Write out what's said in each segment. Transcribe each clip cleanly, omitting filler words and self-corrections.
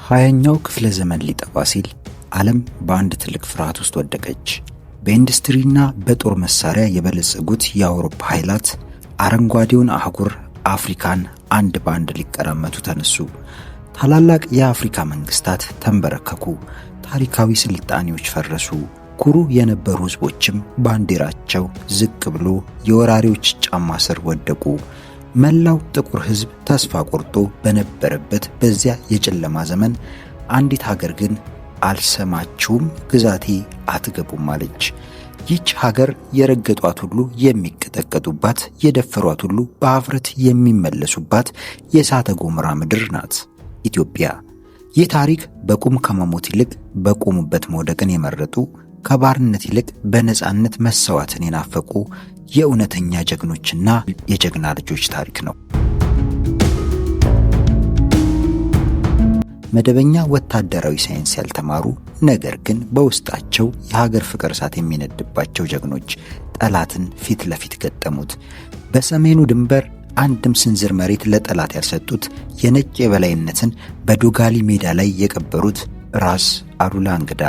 20ኛው ክፍለ ዘመን ሊጠባ ሲል ዓለም በአንድ ትልቅ ፍርሃት ውስጥ ወደቀች። በኢንዱስትሪና በጦር መሳሪያ የበለጸጉት የአውሮፓ ኃይላት አረንጓዴውን አህጉር አፍሪካን አንድ በአንድ ሊቀራመቱ ተነሱ። ታላላቅ የአፍሪካ መንግስታት ተንበረከኩ። ታሪካዊ ስልጣኔዎች ፈረሱ። ኩሩ የነበሩ ህዝቦችም ባንዲራቸው ዝቅ ብሎ የወራሪዎች ጫማ ስር ወደቁ። መላው ጥቁር ህዝብ ተስፋ ቆርጦ በነበረበት በዚያ የጨለማ ዘመን አንዲት ሀገር ግን አልሰማችሁም፣ ግዛቴ አትገቡም አለች። ይህች ሀገር የረገጧት ሁሉ የሚቀጠቀጡባት፣ የደፈሯት ሁሉ በአፍረት የሚመለሱባት የእሳተ ገሞራ ምድር ናት ኢትዮጵያ። ይህ ታሪክ በቁም ከመሞት ይልቅ በቆሙበት መውደቅን የመረጡ፣ ከባርነት ይልቅ በነጻነት መሰዋትን የናፈቁ የእውነተኛ ጀግኖችና የጀግና ልጆች ታሪክ ነው። መደበኛ ወታደራዊ ሳይንስ ያልተማሩ ነገር ግን በውስጣቸው የሀገር ፍቅር እሳት የሚነድባቸው ጀግኖች ጠላትን ፊት ለፊት ገጠሙት። በሰሜኑ ድንበር አንድም ስንዝር መሬት ለጠላት ያልሰጡት፣ የነጭ የበላይነትን በዶጋሊ ሜዳ ላይ የቀበሩት ራስ አሉላ እንግዳ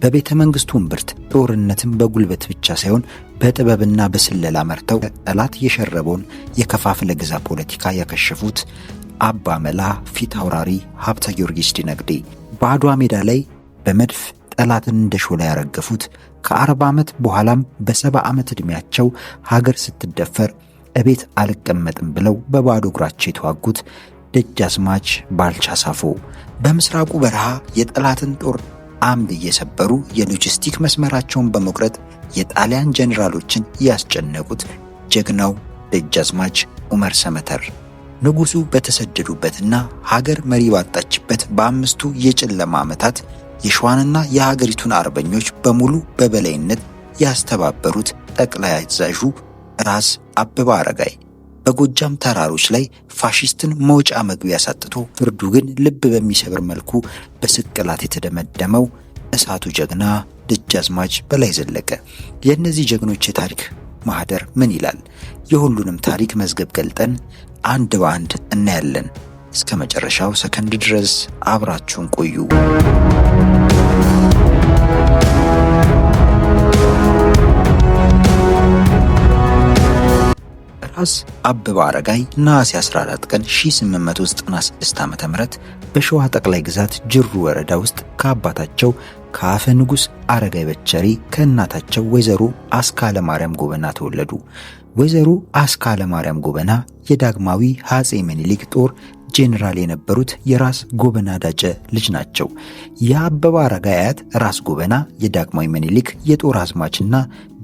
በቤተ መንግስቱ እምብርት ጦርነትን በጉልበት ብቻ ሳይሆን በጥበብና በስለላ መርተው ጠላት የሸረበውን የከፋፍለ ግዛ ፖለቲካ ያከሸፉት አባ መላ ፊት አውራሪ ሀብተ ጊዮርጊስ ዲነግዴ በአድዋ ሜዳ ላይ በመድፍ ጠላትን እንደ ሾላ ያረገፉት፣ ከ40 ዓመት በኋላም በ70 ዓመት ዕድሜያቸው ሀገር ስትደፈር እቤት አልቀመጥም ብለው በባዶ እግራቸው የተዋጉት ደጃዝማች ባልቻ ሳፎ በምስራቁ በረሃ የጠላትን ጦር አምድ እየሰበሩ የሎጂስቲክ መስመራቸውን በመቁረጥ የጣሊያን ጀነራሎችን ያስጨነቁት ጀግናው ደጃዝማች ዑመር ሰመተር ንጉሱ በተሰደዱበትና ሀገር መሪ ባጣችበት በአምስቱ የጨለማ ዓመታት የሸዋንና የሀገሪቱን አርበኞች በሙሉ በበላይነት ያስተባበሩት ጠቅላይ አዛዡ ራስ አበበ አረጋይ በጎጃም ተራሮች ላይ ፋሺስትን መውጫ መግቢያ ሳጥቶ ፍርዱ ግን ልብ በሚሰብር መልኩ በስቅላት የተደመደመው እሳቱ ጀግና ደጃዝማች በላይ ዘለቀ። የእነዚህ ጀግኖች የታሪክ ማህደር ምን ይላል? የሁሉንም ታሪክ መዝገብ ገልጠን አንድ በአንድ እናያለን። እስከ መጨረሻው ሰከንድ ድረስ አብራችሁን ቆዩ። ራስ አበበ አረጋይ ነሐሴ 14 ቀን 1896 ዓ.ም በሸዋ ጠቅላይ ግዛት ጅሩ ወረዳ ውስጥ ከአባታቸው ከአፈ ንጉሥ አረጋይ በቸሬ ከእናታቸው ወይዘሮ አስካለ ማርያም ጎበና ተወለዱ። ወይዘሮ አስካለ ማርያም ጎበና የዳግማዊ አፄ ምኒልክ ጦር ጄኔራል የነበሩት የራስ ጎበና ዳጨ ልጅ ናቸው። የአበበ አረጋይ አያት ራስ ጎበና የዳግማዊ ምኒልክ የጦር አዝማችና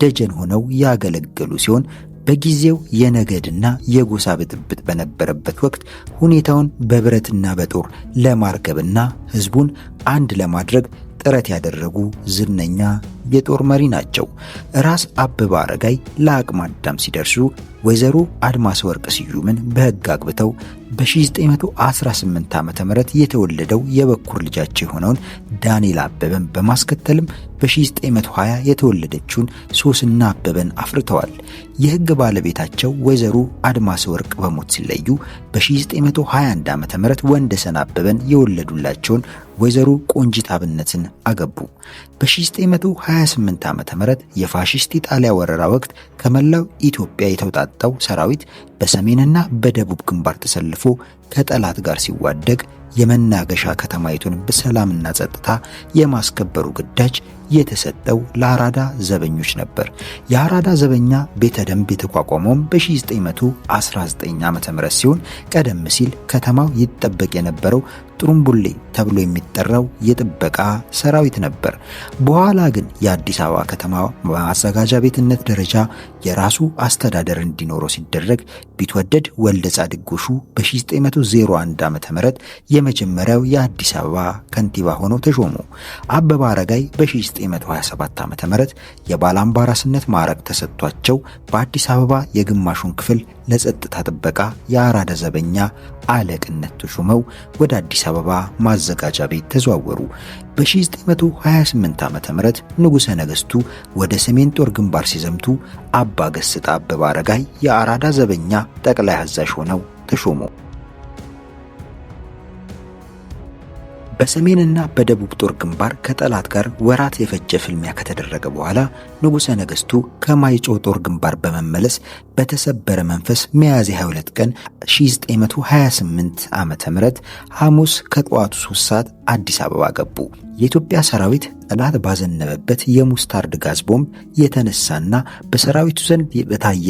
ደጀን ሆነው ያገለገሉ ሲሆን በጊዜው የነገድና የጎሳ ብጥብጥ በነበረበት ወቅት ሁኔታውን በብረትና በጦር ለማርገብና ህዝቡን አንድ ለማድረግ ጥረት ያደረጉ ዝነኛ የጦር መሪ ናቸው። ራስ አበበ አረጋይ ለአቅመ አዳም ሲደርሱ ወይዘሮ አድማስ ወርቅ ስዩምን በሕግ አግብተው በ1918 ዓ.ም የተወለደው የበኩር ልጃቸው የሆነውን ዳንኤል አበበን በማስከተልም በ1920 የተወለደችውን ሶስና አበበን አፍርተዋል። የሕግ ባለቤታቸው ወይዘሮ አድማስ ወርቅ በሞት ሲለዩ በ1921 ዓ.ም ወንደሰን አበበን የወለዱላቸውን ወይዘሮ ቆንጂት አብነትን አገቡ። በ1928 ዓ.ም የፋሺስት ኢጣሊያ ወረራ ወቅት ከመላው ኢትዮጵያ የተውጣጣው ሰራዊት በሰሜንና በደቡብ ግንባር ተሰልፎ ከጠላት ጋር ሲዋደቅ የመናገሻ ከተማይቱን በሰላምና ጸጥታ የማስከበሩ ግዳጅ የተሰጠው ለአራዳ ዘበኞች ነበር። የአራዳ ዘበኛ ቤተ ደንብ የተቋቋመውም በ1919 ዓ.ም ሲሆን ቀደም ሲል ከተማው ይጠበቅ የነበረው ጥሩምቡሌ ተብሎ የሚጠራው የጥበቃ ሰራዊት ነበር። በኋላ ግን የአዲስ አበባ ከተማ በማዘጋጃ ቤትነት ደረጃ የራሱ አስተዳደር እንዲኖረው ሲደረግ ቢትወደድ ወልደ ጻድቅ ጎሹ በ1901 ዓ.ም የመጀመሪያው የአዲስ አበባ ከንቲባ ሆነው ተሾሙ። አበበ አረጋይ በ1927 ዓ.ም የባላምባራስነት ማዕረግ ተሰጥቷቸው በአዲስ አበባ የግማሹን ክፍል ለጸጥታ ጥበቃ የአራዳ ዘበኛ አለቅነት ተሾመው ወደ አዲስ አበባ ማዘጋጃ ቤት ተዘዋወሩ። በ1928 ዓ.ም ንጉሠ ነገሥቱ ወደ ሰሜን ጦር ግንባር ሲዘምቱ አባ ገስጣ አበበ አረጋይ የአራዳ ዘበኛ ጠቅላይ አዛዥ ሆነው ተሾሙ። በሰሜንና በደቡብ ጦር ግንባር ከጠላት ጋር ወራት የፈጀ ፍልሚያ ከተደረገ በኋላ ንጉሠ ነገሥቱ ከማይጨው ጦር ግንባር በመመለስ በተሰበረ መንፈስ ሚያዝያ 22 ቀን 1928 ዓ.ም ሐሙስ ከጠዋቱ 3 ሰዓት አዲስ አበባ ገቡ። የኢትዮጵያ ሰራዊት ጠላት ባዘነበበት የሙስታርድ ጋዝ ቦምብ የተነሳና በሰራዊቱ ዘንድ በታየ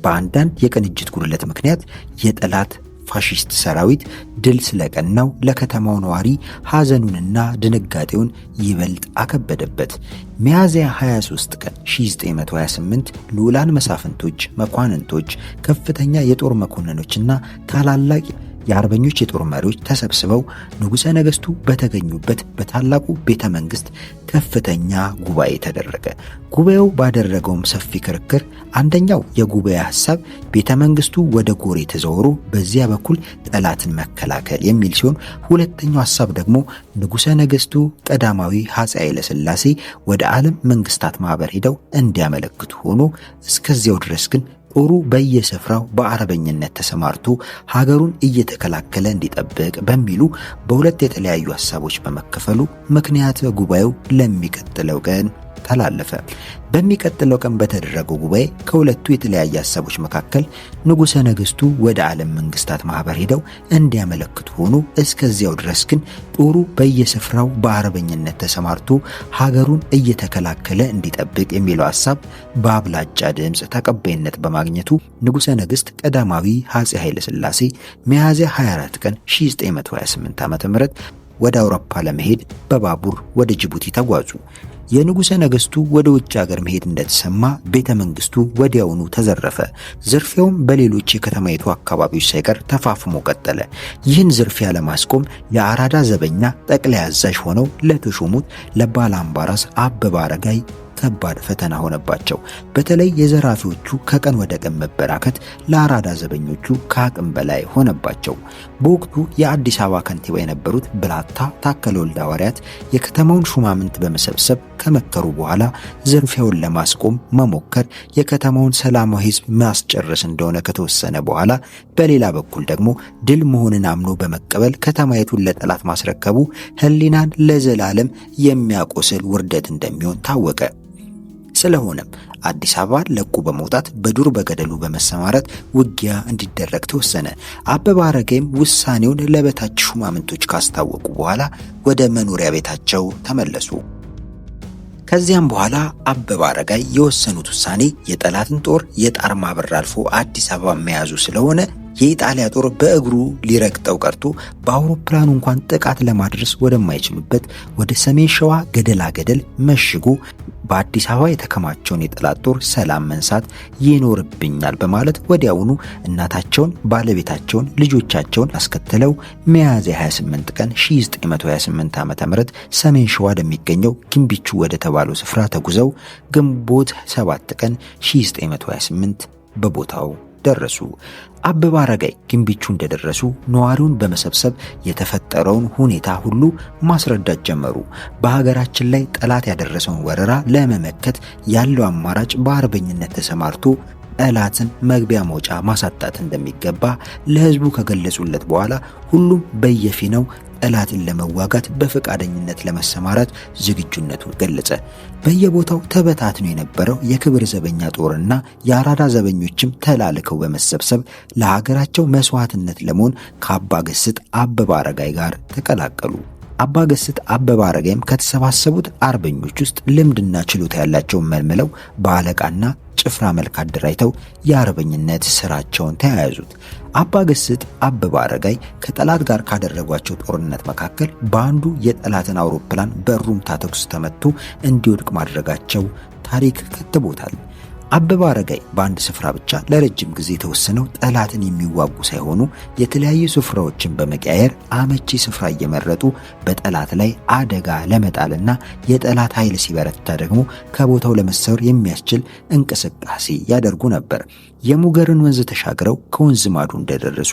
በአንዳንድ የቅንጅት ጉድለት ምክንያት የጠላት ፋሺስት ሰራዊት ድል ስለቀናው ለከተማው ነዋሪ ሐዘኑንና ድንጋጤውን ይበልጥ አከበደበት። ሚያዝያ 23 ቀን 1928 ልዑላን መሳፍንቶች፣ መኳንንቶች፣ ከፍተኛ የጦር መኮንኖችና ታላላቅ የአርበኞች የጦር መሪዎች ተሰብስበው ንጉሠ ነገሥቱ በተገኙበት በታላቁ ቤተ መንግሥት ከፍተኛ ጉባኤ ተደረገ። ጉባኤው ባደረገውም ሰፊ ክርክር አንደኛው የጉባኤ ሐሳብ ቤተ መንግሥቱ ወደ ጎሬ ተዘውሮ በዚያ በኩል ጠላትን መከላከል የሚል ሲሆን፣ ሁለተኛው ሐሳብ ደግሞ ንጉሠ ነገሥቱ ቀዳማዊ አፄ ኃይለ ሥላሴ ወደ ዓለም መንግሥታት ማኅበር ሄደው እንዲያመለክቱ ሆኖ እስከዚያው ድረስ ግን ጦሩ በየስፍራው በአርበኝነት ተሰማርቶ ሀገሩን እየተከላከለ እንዲጠብቅ በሚሉ በሁለት የተለያዩ ሐሳቦች በመከፈሉ ምክንያት ጉባኤው ለሚቀጥለው ቀን ተላለፈ። በሚቀጥለው ቀን በተደረገው ጉባኤ ከሁለቱ የተለያየ ሐሳቦች መካከል ንጉሠ ነገሥቱ ወደ ዓለም መንግሥታት ማኅበር ሄደው እንዲያመለክቱ ሆኖ እስከዚያው ድረስ ግን ጦሩ በየስፍራው በአርበኝነት ተሰማርቶ ሀገሩን እየተከላከለ እንዲጠብቅ የሚለው ሐሳብ በአብላጫ ድምፅ ተቀባይነት በማግኘቱ ንጉሠ ነገሥት ቀዳማዊ አፄ ኃይለ ሥላሴ ሚያዝያ 24 ቀን 1928 ዓ.ም ወደ አውሮፓ ለመሄድ በባቡር ወደ ጅቡቲ ተጓዙ። የንጉሠ ነገሥቱ ወደ ውጭ ሀገር መሄድ እንደተሰማ ቤተ መንግሥቱ ወዲያውኑ ተዘረፈ። ዝርፊያውም በሌሎች የከተማይቱ አካባቢዎች ሳይቀር ተፋፍሞ ቀጠለ። ይህን ዝርፊያ ለማስቆም የአራዳ ዘበኛ ጠቅላይ አዛዥ ሆነው ለተሾሙት ለባላምባራስ አበበ አረጋይ ከባድ ፈተና ሆነባቸው። በተለይ የዘራፊዎቹ ከቀን ወደ ቀን መበራከት ለአራዳ ዘበኞቹ ከአቅም በላይ ሆነባቸው። በወቅቱ የአዲስ አበባ ከንቲባ የነበሩት ብላታ ታከለ ወልደ ሐዋርያት የከተማውን ሹማምንት በመሰብሰብ ከመከሩ በኋላ ዝርፊያውን ለማስቆም መሞከር የከተማውን ሰላማዊ ሕዝብ ማስጨረስ እንደሆነ ከተወሰነ በኋላ፣ በሌላ በኩል ደግሞ ድል መሆንን አምኖ በመቀበል ከተማይቱን ለጠላት ማስረከቡ ሕሊናን ለዘላለም የሚያቆስል ውርደት እንደሚሆን ታወቀ። ስለሆነም አዲስ አበባን ለቆ በመውጣት በዱር በገደሉ በመሰማራት ውጊያ እንዲደረግ ተወሰነ። አበበ አረጋይም ውሳኔውን ለበታች ሹማምንቶች ካስታወቁ በኋላ ወደ መኖሪያ ቤታቸው ተመለሱ። ከዚያም በኋላ አበበ አረጋይ የወሰኑት ውሳኔ የጠላትን ጦር የጣርማ በር አልፎ አዲስ አበባ መያዙ ስለሆነ የኢጣሊያ ጦር በእግሩ ሊረግጠው ቀርቶ በአውሮፕላኑ እንኳን ጥቃት ለማድረስ ወደማይችሉበት ወደ ሰሜን ሸዋ ገደላ ገደል መሽጎ በአዲስ አበባ የተከማቸውን የጠላት ጦር ሰላም መንሳት ይኖርብኛል በማለት ወዲያውኑ እናታቸውን፣ ባለቤታቸውን፣ ልጆቻቸውን አስከትለው ሚያዝያ 28 ቀን 1928 ዓ.ም ሰሜን ሸዋ ወደሚገኘው ግንቢቹ ወደ ተባለው ስፍራ ተጉዘው ግንቦት 7 ቀን 1928 በቦታው ደረሱ። አበበ አረጋይ ግንቢቹ እንደደረሱ ነዋሪውን በመሰብሰብ የተፈጠረውን ሁኔታ ሁሉ ማስረዳት ጀመሩ። በሀገራችን ላይ ጠላት ያደረሰውን ወረራ ለመመከት ያለው አማራጭ በአርበኝነት ተሰማርቶ ጠላትን መግቢያ መውጫ ማሳጣት እንደሚገባ ለሕዝቡ ከገለጹለት በኋላ ሁሉም በየፊናው ጠላትን ለመዋጋት በፈቃደኝነት ለመሰማራት ዝግጁነቱን ገለጸ። በየቦታው ተበታትኖ የነበረው የክብር ዘበኛ ጦርና የአራዳ ዘበኞችም ተላልከው በመሰብሰብ ለሀገራቸው መስዋዕትነት ለመሆን ከአባ ገስጥ አበበ አረጋይ ጋር ተቀላቀሉ። አባ ገስጥ አበበ አረጋይም ከተሰባሰቡት አርበኞች ውስጥ ልምድና ችሎታ ያላቸውን መልምለው በአለቃና ጭፍራ መልክ አደራጅተው የአርበኝነት ስራቸውን ተያያዙት። አባ ገስጥ አበበ አረጋይ ከጠላት ጋር ካደረጓቸው ጦርነት መካከል በአንዱ የጠላትን አውሮፕላን በሩምታ ተኩስ ተመቶ እንዲወድቅ ማድረጋቸው ታሪክ ከትቦታል። አበበ አረጋይ በአንድ ስፍራ ብቻ ለረጅም ጊዜ ተወስነው ጠላትን የሚዋጉ ሳይሆኑ የተለያዩ ስፍራዎችን በመቀያየር አመቺ ስፍራ እየመረጡ በጠላት ላይ አደጋ ለመጣልና የጠላት ኃይል ሲበረታ ደግሞ ከቦታው ለመሰወር የሚያስችል እንቅስቃሴ ያደርጉ ነበር። የሙገርን ወንዝ ተሻግረው ከወንዝ ማዶ እንደደረሱ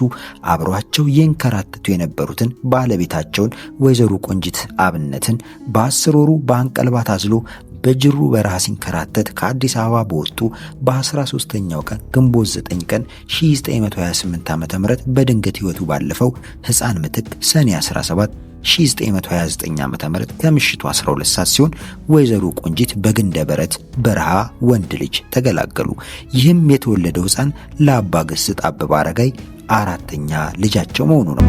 አብሯቸው ይንከራተቱ የነበሩትን ባለቤታቸውን ወይዘሮ ቆንጂት አብነትን በ10 ወሩ በአንቀልባ ታዝሎ በጅሩ በረሃ ሲንከራተት ከአዲስ አበባ በወጡ በ13ኛው ቀን ግንቦት 9 ቀን 1928 ዓ.ም በድንገት ሕይወቱ ባለፈው ሕፃን ምትክ ሰኔ 17 1929 ዓ.ም ከምሽቱ 12 ሰዓት ሲሆን ወይዘሮ ቆንጂት በግንደ በረት በረሃ ወንድ ልጅ ተገላገሉ። ይህም የተወለደው ሕፃን ለአባ ገስጥ አበበ አረጋይ አራተኛ ልጃቸው መሆኑ ነው።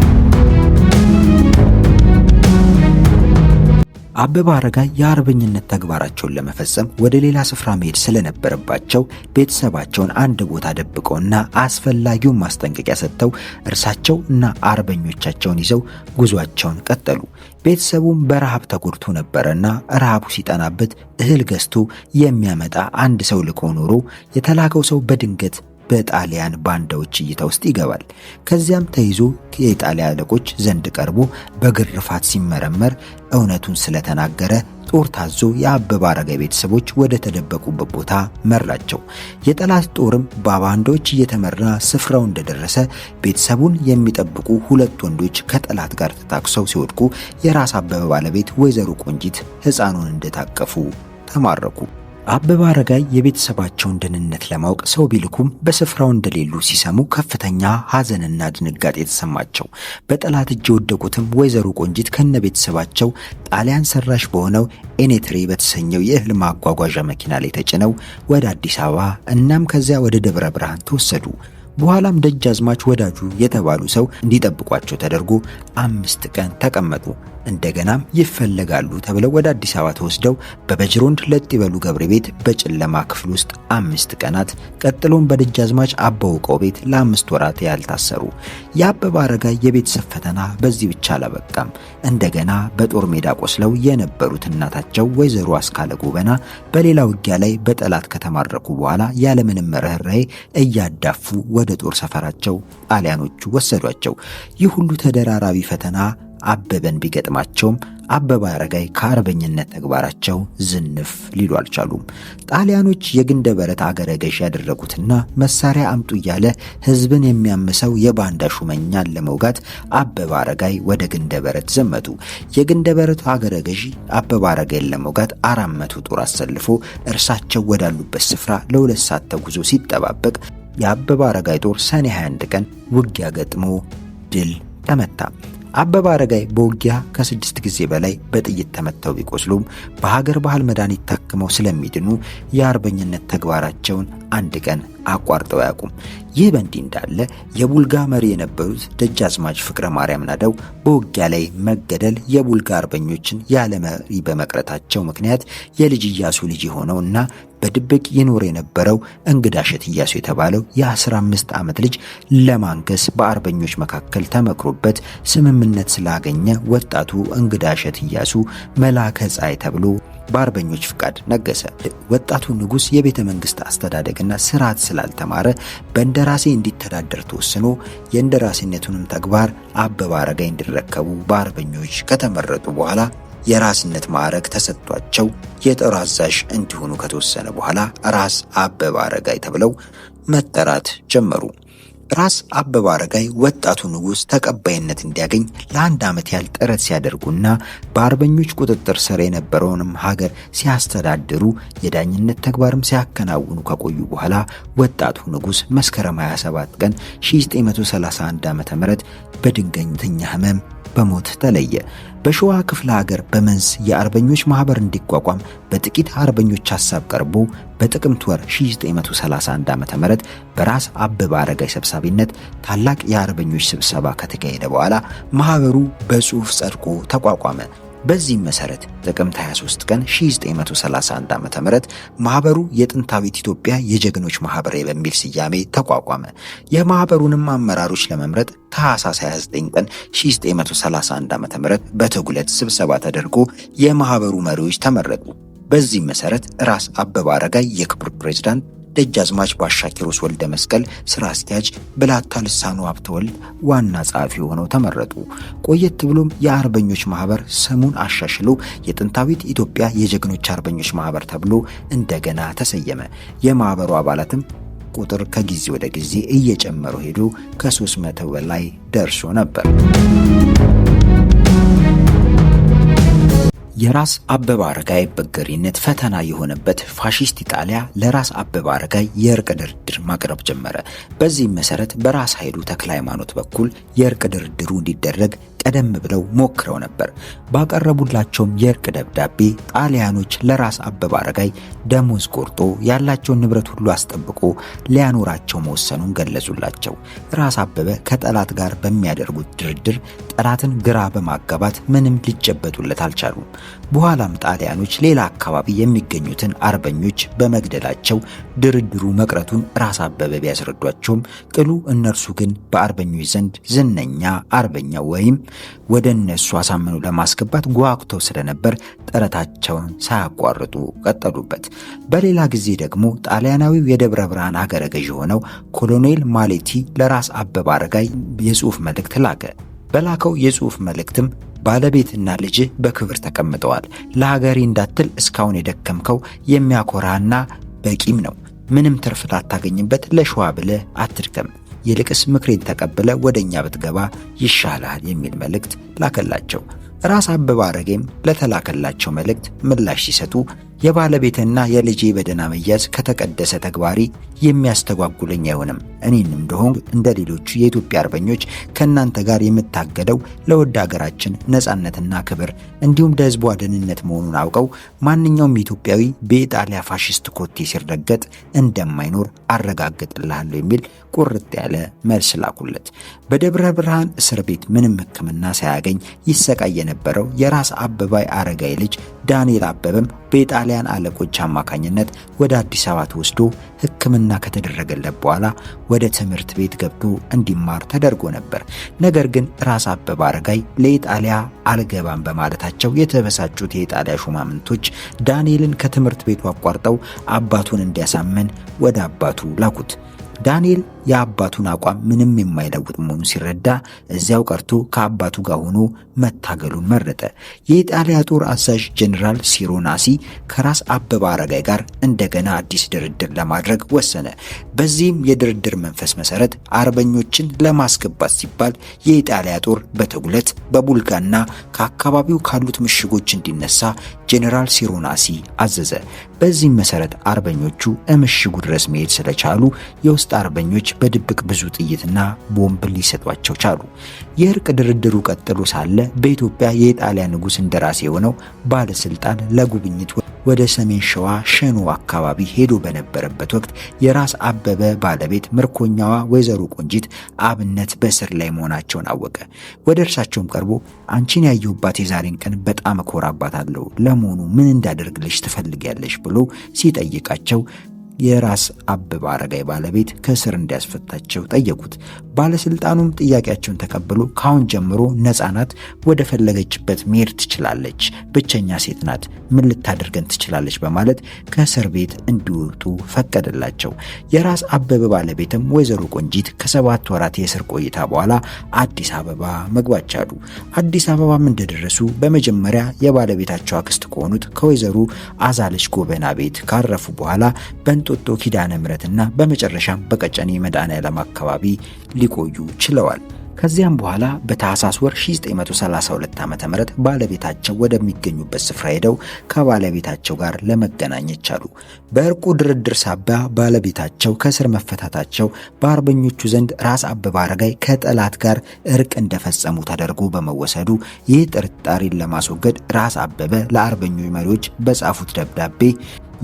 አበበ አረጋይ የአርበኝነት ተግባራቸውን ለመፈጸም ወደ ሌላ ስፍራ መሄድ ስለነበረባቸው ቤተሰባቸውን አንድ ቦታ ደብቀውና አስፈላጊውን ማስጠንቀቂያ ሰጥተው እርሳቸው እና አርበኞቻቸውን ይዘው ጉዟቸውን ቀጠሉ። ቤተሰቡም በረሃብ ተጎድቶ ነበረና ረሃቡ ሲጠናበት እህል ገዝቶ የሚያመጣ አንድ ሰው ልኮ ኖሮ የተላከው ሰው በድንገት በጣሊያን ባንዳዎች እይታ ውስጥ ይገባል። ከዚያም ተይዞ የጣሊያን አለቆች ዘንድ ቀርቦ በግርፋት ሲመረመር እውነቱን ስለተናገረ ጦር ታዞ የአበበ አረጋይ ቤተሰቦች ወደ ተደበቁበት ቦታ መራቸው። የጠላት ጦርም በባንዳዎች እየተመራ ስፍራው እንደደረሰ ቤተሰቡን የሚጠብቁ ሁለት ወንዶች ከጠላት ጋር ተታኩሰው ሲወድቁ የራስ አበበ ባለቤት ወይዘሮ ቆንጂት ሕፃኑን እንደታቀፉ ተማረኩ። አበበ አረጋይ የቤተሰባቸውን ደህንነት ለማወቅ ሰው ቢልኩም በስፍራው እንደሌሉ ሲሰሙ ከፍተኛ ሐዘንና ድንጋጤ የተሰማቸው። በጠላት እጅ የወደቁትም ወይዘሮ ቆንጂት ከነ ቤተሰባቸው ጣሊያን ሰራሽ በሆነው ኤኔትሬ በተሰኘው የእህል ማጓጓዣ መኪና ላይ ተጭነው ወደ አዲስ አበባ እናም ከዚያ ወደ ደብረ ብርሃን ተወሰዱ። በኋላም ደጃዝማች ወዳጁ የተባሉ ሰው እንዲጠብቋቸው ተደርጎ 5 ቀን ተቀመጡ። እንደገናም ይፈለጋሉ ተብለው ወደ አዲስ አበባ ተወስደው በበጅሮንድ ለጥይበሉ ገብረ ቤት በጨለማ ክፍል ውስጥ 5 ቀናት፣ ቀጥሎም በደጃዝማች አባውቀው ቤት ለ5 ወራት ያልታሰሩ። የአበበ አረጋይ የቤተሰብ ፈተና በዚህ ብቻ አላበቃም። እንደገና በጦር ሜዳ ቆስለው የነበሩት እናታቸው ወይዘሮ አስካለ ጎበና በሌላ ውጊያ ላይ በጠላት ከተማረኩ በኋላ ያለምንም ርህራሄ እያዳፉ ወደ ጦር ሰፈራቸው ጣሊያኖቹ ወሰዷቸው። ይህ ሁሉ ተደራራቢ ፈተና አበበን ቢገጥማቸውም አበበ አረጋይ ከአርበኝነት ተግባራቸው ዝንፍ ሊሉ አልቻሉም። ጣሊያኖች የግንደ በረት አገረ ገዥ ያደረጉትና መሳሪያ አምጡ እያለ ሕዝብን የሚያምሰው የባንዳ ሹመኛን ለመውጋት አበበ አረጋይ ወደ ግንደ በረት ዘመቱ። የግንደ በረት አገረ ገዥ አበበ አረጋይን ለመውጋት 400 ጦር አሰልፎ እርሳቸው ወዳሉበት ስፍራ ለ2 ሰዓት ተጉዞ ሲጠባበቅ የአበበ አረጋይ ጦር ሰኔ 21 ቀን ውጊያ ገጥሞ ድል ተመታ። አበበ አረጋይ በውጊያ ከ6 ጊዜ በላይ በጥይት ተመተው ቢቆስሉም በሀገር ባህል መድኃኒት ታክመው ስለሚድኑ የአርበኝነት ተግባራቸውን አንድ ቀን አቋርጠው አያውቁም። ይህ በእንዲህ እንዳለ የቡልጋ መሪ የነበሩት ደጃዝማች ፍቅረ ማርያም ናደው በውጊያ ላይ መገደል የቡልጋ አርበኞችን ያለ መሪ በመቅረታቸው ምክንያት የልጅ ኢያሱ ልጅ የሆነውና በድብቅ ይኖር የነበረው እንግዳሸት ኢያሱ የተባለው የ15 ዓመት ልጅ ለማንገስ በአርበኞች መካከል ተመክሮበት ስምምነት ስላገኘ ወጣቱ እንግዳሸት ኢያሱ መላከ ፀሐይ ተብሎ በአርበኞች ፍቃድ ነገሰ። ወጣቱ ንጉስ የቤተ መንግስት አስተዳደግና ስርዓት ስላልተማረ በእንደራሴ እንዲተዳደር ተወስኖ የእንደራሴነቱንም ተግባር አበበ አረጋይ እንዲረከቡ በአርበኞች ከተመረጡ በኋላ የራስነት ማዕረግ ተሰጥቷቸው የጦር አዛዥ እንዲሆኑ ከተወሰነ በኋላ ራስ አበበ አረጋይ ተብለው መጠራት ጀመሩ። ራስ አበበ አረጋይ ወጣቱ ንጉስ ተቀባይነት እንዲያገኝ ለ1 ዓመት ያህል ጥረት ሲያደርጉና በአርበኞች ቁጥጥር ስር የነበረውንም ሀገር ሲያስተዳድሩ የዳኝነት ተግባርም ሲያከናውኑ ከቆዩ በኋላ ወጣቱ ንጉስ መስከረም 27 ቀን 1931 ዓ.ም በድንገተኛ ህመም በሞት ተለየ። በሸዋ ክፍለ ሀገር በመንዝ የአርበኞች ማህበር እንዲቋቋም በጥቂት አርበኞች ሐሳብ ቀርቦ በጥቅምት ወር 1931 ዓ.ም በራስ አበበ አረጋይ ሰብሳቢነት ታላቅ የአርበኞች ስብሰባ ከተካሄደ በኋላ ማህበሩ በጽሑፍ ጸድቆ ተቋቋመ። በዚህም መሰረት ጥቅምት 23 ቀን 1931 ዓ.ም ማህበሩ የጥንታዊት ኢትዮጵያ የጀግኖች ማህበር በሚል ስያሜ ተቋቋመ። የማህበሩንም አመራሮች ለመምረጥ ታኅሳስ 29 ቀን 1931 ዓ.ም በተጉለት ስብሰባ ተደርጎ የማህበሩ መሪዎች ተመረጡ። በዚህም መሰረት ራስ አበበ አረጋይ የክብር ፕሬዝዳንት፣ ደጃዝማች ባሻ ኪሮስ ወልደ መስቀል ስራ አስኪያጅ፣ ብላታ ልሳኑ ሀብተወልድ ዋና ጸሐፊ ሆነው ተመረጡ። ቆየት ብሎም የአርበኞች ማህበር ስሙን አሻሽሎ የጥንታዊት ኢትዮጵያ የጀግኖች አርበኞች ማህበር ተብሎ እንደገና ተሰየመ። የማህበሩ አባላትም ቁጥር ከጊዜ ወደ ጊዜ እየጨመረ ሄዶ ከ300 በላይ ደርሶ ነበር። የራስ አበበ አረጋይ በገሪነት ፈተና የሆነበት ፋሺስት ኢጣሊያ ለራስ አበበ አረጋይ የእርቅ ድርድር ማቅረብ ጀመረ። በዚህም መሰረት በራስ ኃይሉ ተክለ ሃይማኖት በኩል የእርቅ ድርድሩ እንዲደረግ ቀደም ብለው ሞክረው ነበር። ባቀረቡላቸውም የእርቅ ደብዳቤ ጣሊያኖች ለራስ አበበ አረጋይ ደሞዝ ቆርጦ ያላቸውን ንብረት ሁሉ አስጠብቆ ሊያኖራቸው መወሰኑን ገለጹላቸው። ራስ አበበ ከጠላት ጋር በሚያደርጉት ድርድር ጠላትን ግራ በማጋባት ምንም ሊጨበጡለት አልቻሉም። በኋላም ጣሊያኖች ሌላ አካባቢ የሚገኙትን አርበኞች በመግደላቸው ድርድሩ መቅረቱን ራስ አበበ ቢያስረዷቸውም ቅሉ እነርሱ ግን በአርበኞች ዘንድ ዝነኛ አርበኛ ወይም ወደ እነሱ አሳምነው ለማስገባት ጓጉተው ስለነበር ጥረታቸውን ሳያቋርጡ ቀጠሉበት። በሌላ ጊዜ ደግሞ ጣሊያናዊው የደብረ ብርሃን ሀገረ ገዥ ሆነው ኮሎኔል ማሌቲ ለራስ አበበ አረጋይ የጽሑፍ መልእክት ላከ። በላከው የጽሑፍ መልእክትም ባለቤትና ልጅ በክብር ተቀምጠዋል። ለሀገሬ እንዳትል እስካሁን የደከምከው የሚያኮራና በቂም ነው። ምንም ትርፍ ላታገኝበት ለሸዋ ብለህ አትድከም። ይልቅስ ምክሬን ተቀብለ ወደኛ ብትገባ ይሻላል የሚል መልእክት ላከላቸው። ራስ አበበ አረጋይም ለተላከላቸው መልእክት ምላሽ ሲሰጡ የባለቤትና የልጄ በደህና መያዝ ከተቀደሰ ተግባሪ የሚያስተጓጉለኝ አይሆንም። እኔንም እንደሆን እንደ ሌሎቹ የኢትዮጵያ አርበኞች ከእናንተ ጋር የምታገደው ለወድ ሀገራችን ነጻነትና ክብር እንዲሁም ለሕዝቧ ደህንነት መሆኑን አውቀው ማንኛውም ኢትዮጵያዊ በኢጣሊያ ፋሽስት ኮቴ ሲረገጥ እንደማይኖር አረጋግጥልሃለሁ የሚል ቁርጥ ያለ መልስ ላኩለት። በደብረ ብርሃን እስር ቤት ምንም ሕክምና ሳያገኝ ይሰቃይ የነበረው የራስ አበበ አረጋይ ልጅ ዳንኤል አበበም በኢጣሊያን አለቆች አማካኝነት ወደ አዲስ አበባ ተወስዶ ሕክምና ከተደረገለት በኋላ ወደ ትምህርት ቤት ገብቶ እንዲማር ተደርጎ ነበር። ነገር ግን ራስ አበበ አረጋይ ለኢጣሊያ አልገባም በማለታቸው የተበሳጩት የኢጣሊያ ሹማምንቶች ዳንኤልን ከትምህርት ቤቱ አቋርጠው አባቱን እንዲያሳመን ወደ አባቱ ላኩት። ዳንኤል የአባቱን አቋም ምንም የማይለውጥ መሆኑን ሲረዳ እዚያው ቀርቶ ከአባቱ ጋር ሆኖ መታገሉን መረጠ። የኢጣሊያ ጦር አዛዥ ጀነራል ሲሮናሲ ከራስ አበበ አረጋይ ጋር እንደገና አዲስ ድርድር ለማድረግ ወሰነ። በዚህም የድርድር መንፈስ መሰረት አርበኞችን ለማስገባት ሲባል የኢጣሊያ ጦር በተጉለት በቡልጋና ከአካባቢው ካሉት ምሽጎች እንዲነሳ ጀነራል ሲሮናሲ አዘዘ። በዚህም መሰረት አርበኞቹ ምሽጉ ድረስ መሄድ ስለቻሉ የውስጥ አርበኞች በድብቅ ብዙ ጥይትና ቦምብ ሊሰጧቸው ቻሉ። የእርቅ ድርድሩ ቀጥሎ ሳለ በኢትዮጵያ የኢጣሊያ ንጉሥ እንደራሴ የሆነው ባለስልጣን ለጉብኝት ወደ ሰሜን ሸዋ ሸኖ አካባቢ ሄዶ በነበረበት ወቅት የራስ አበበ ባለቤት ምርኮኛዋ ወይዘሮ ቆንጂት አብነት በእስር ላይ መሆናቸውን አወቀ። ወደ እርሳቸውም ቀርቦ አንቺን ያየሁባት የዛሬን ቀን በጣም እኮራባታለሁ፣ ለመሆኑ ምን እንዳደርግልሽ ትፈልጊያለሽ ብሎ ሲጠይቃቸው የራስ አበበ አረጋይ ባለቤት ከእስር እንዲያስፈታቸው ጠየቁት። ባለስልጣኑም ጥያቄያቸውን ተቀብሎ ካሁን ጀምሮ ነፃ ናት፣ ወደ ፈለገችበት መሄድ ትችላለች፣ ብቸኛ ሴት ናት፣ ምን ልታደርገን ትችላለች በማለት ከእስር ቤት እንዲወጡ ፈቀደላቸው። የራስ አበበ ባለቤትም ወይዘሮ ቆንጂት ከ7 ወራት የእስር ቆይታ በኋላ አዲስ አበባ መግባት ቻሉ። አዲስ አበባም እንደደረሱ በመጀመሪያ የባለቤታቸው አክስት ከሆኑት ከወይዘሮ አዛለች ጎበና ቤት ካረፉ በኋላ በእንጦጦ ኪዳነ ምሕረትና በመጨረሻም በቀጨኔ መድኃኔዓለም አካባቢ ሊቆዩ ችለዋል። ከዚያም በኋላ በታህሳስ ወር 1932 ዓ.ም ባለቤታቸው ወደሚገኙበት ስፍራ ሄደው ከባለቤታቸው ጋር ለመገናኘት ቻሉ። በእርቁ ድርድር ሳቢያ ባለቤታቸው ከእስር መፈታታቸው በአርበኞቹ ዘንድ ራስ አበበ አረጋይ ከጠላት ጋር እርቅ እንደፈጸሙ ተደርጎ በመወሰዱ ይህ ጥርጣሬን ለማስወገድ ራስ አበበ ለአርበኞች መሪዎች በጻፉት ደብዳቤ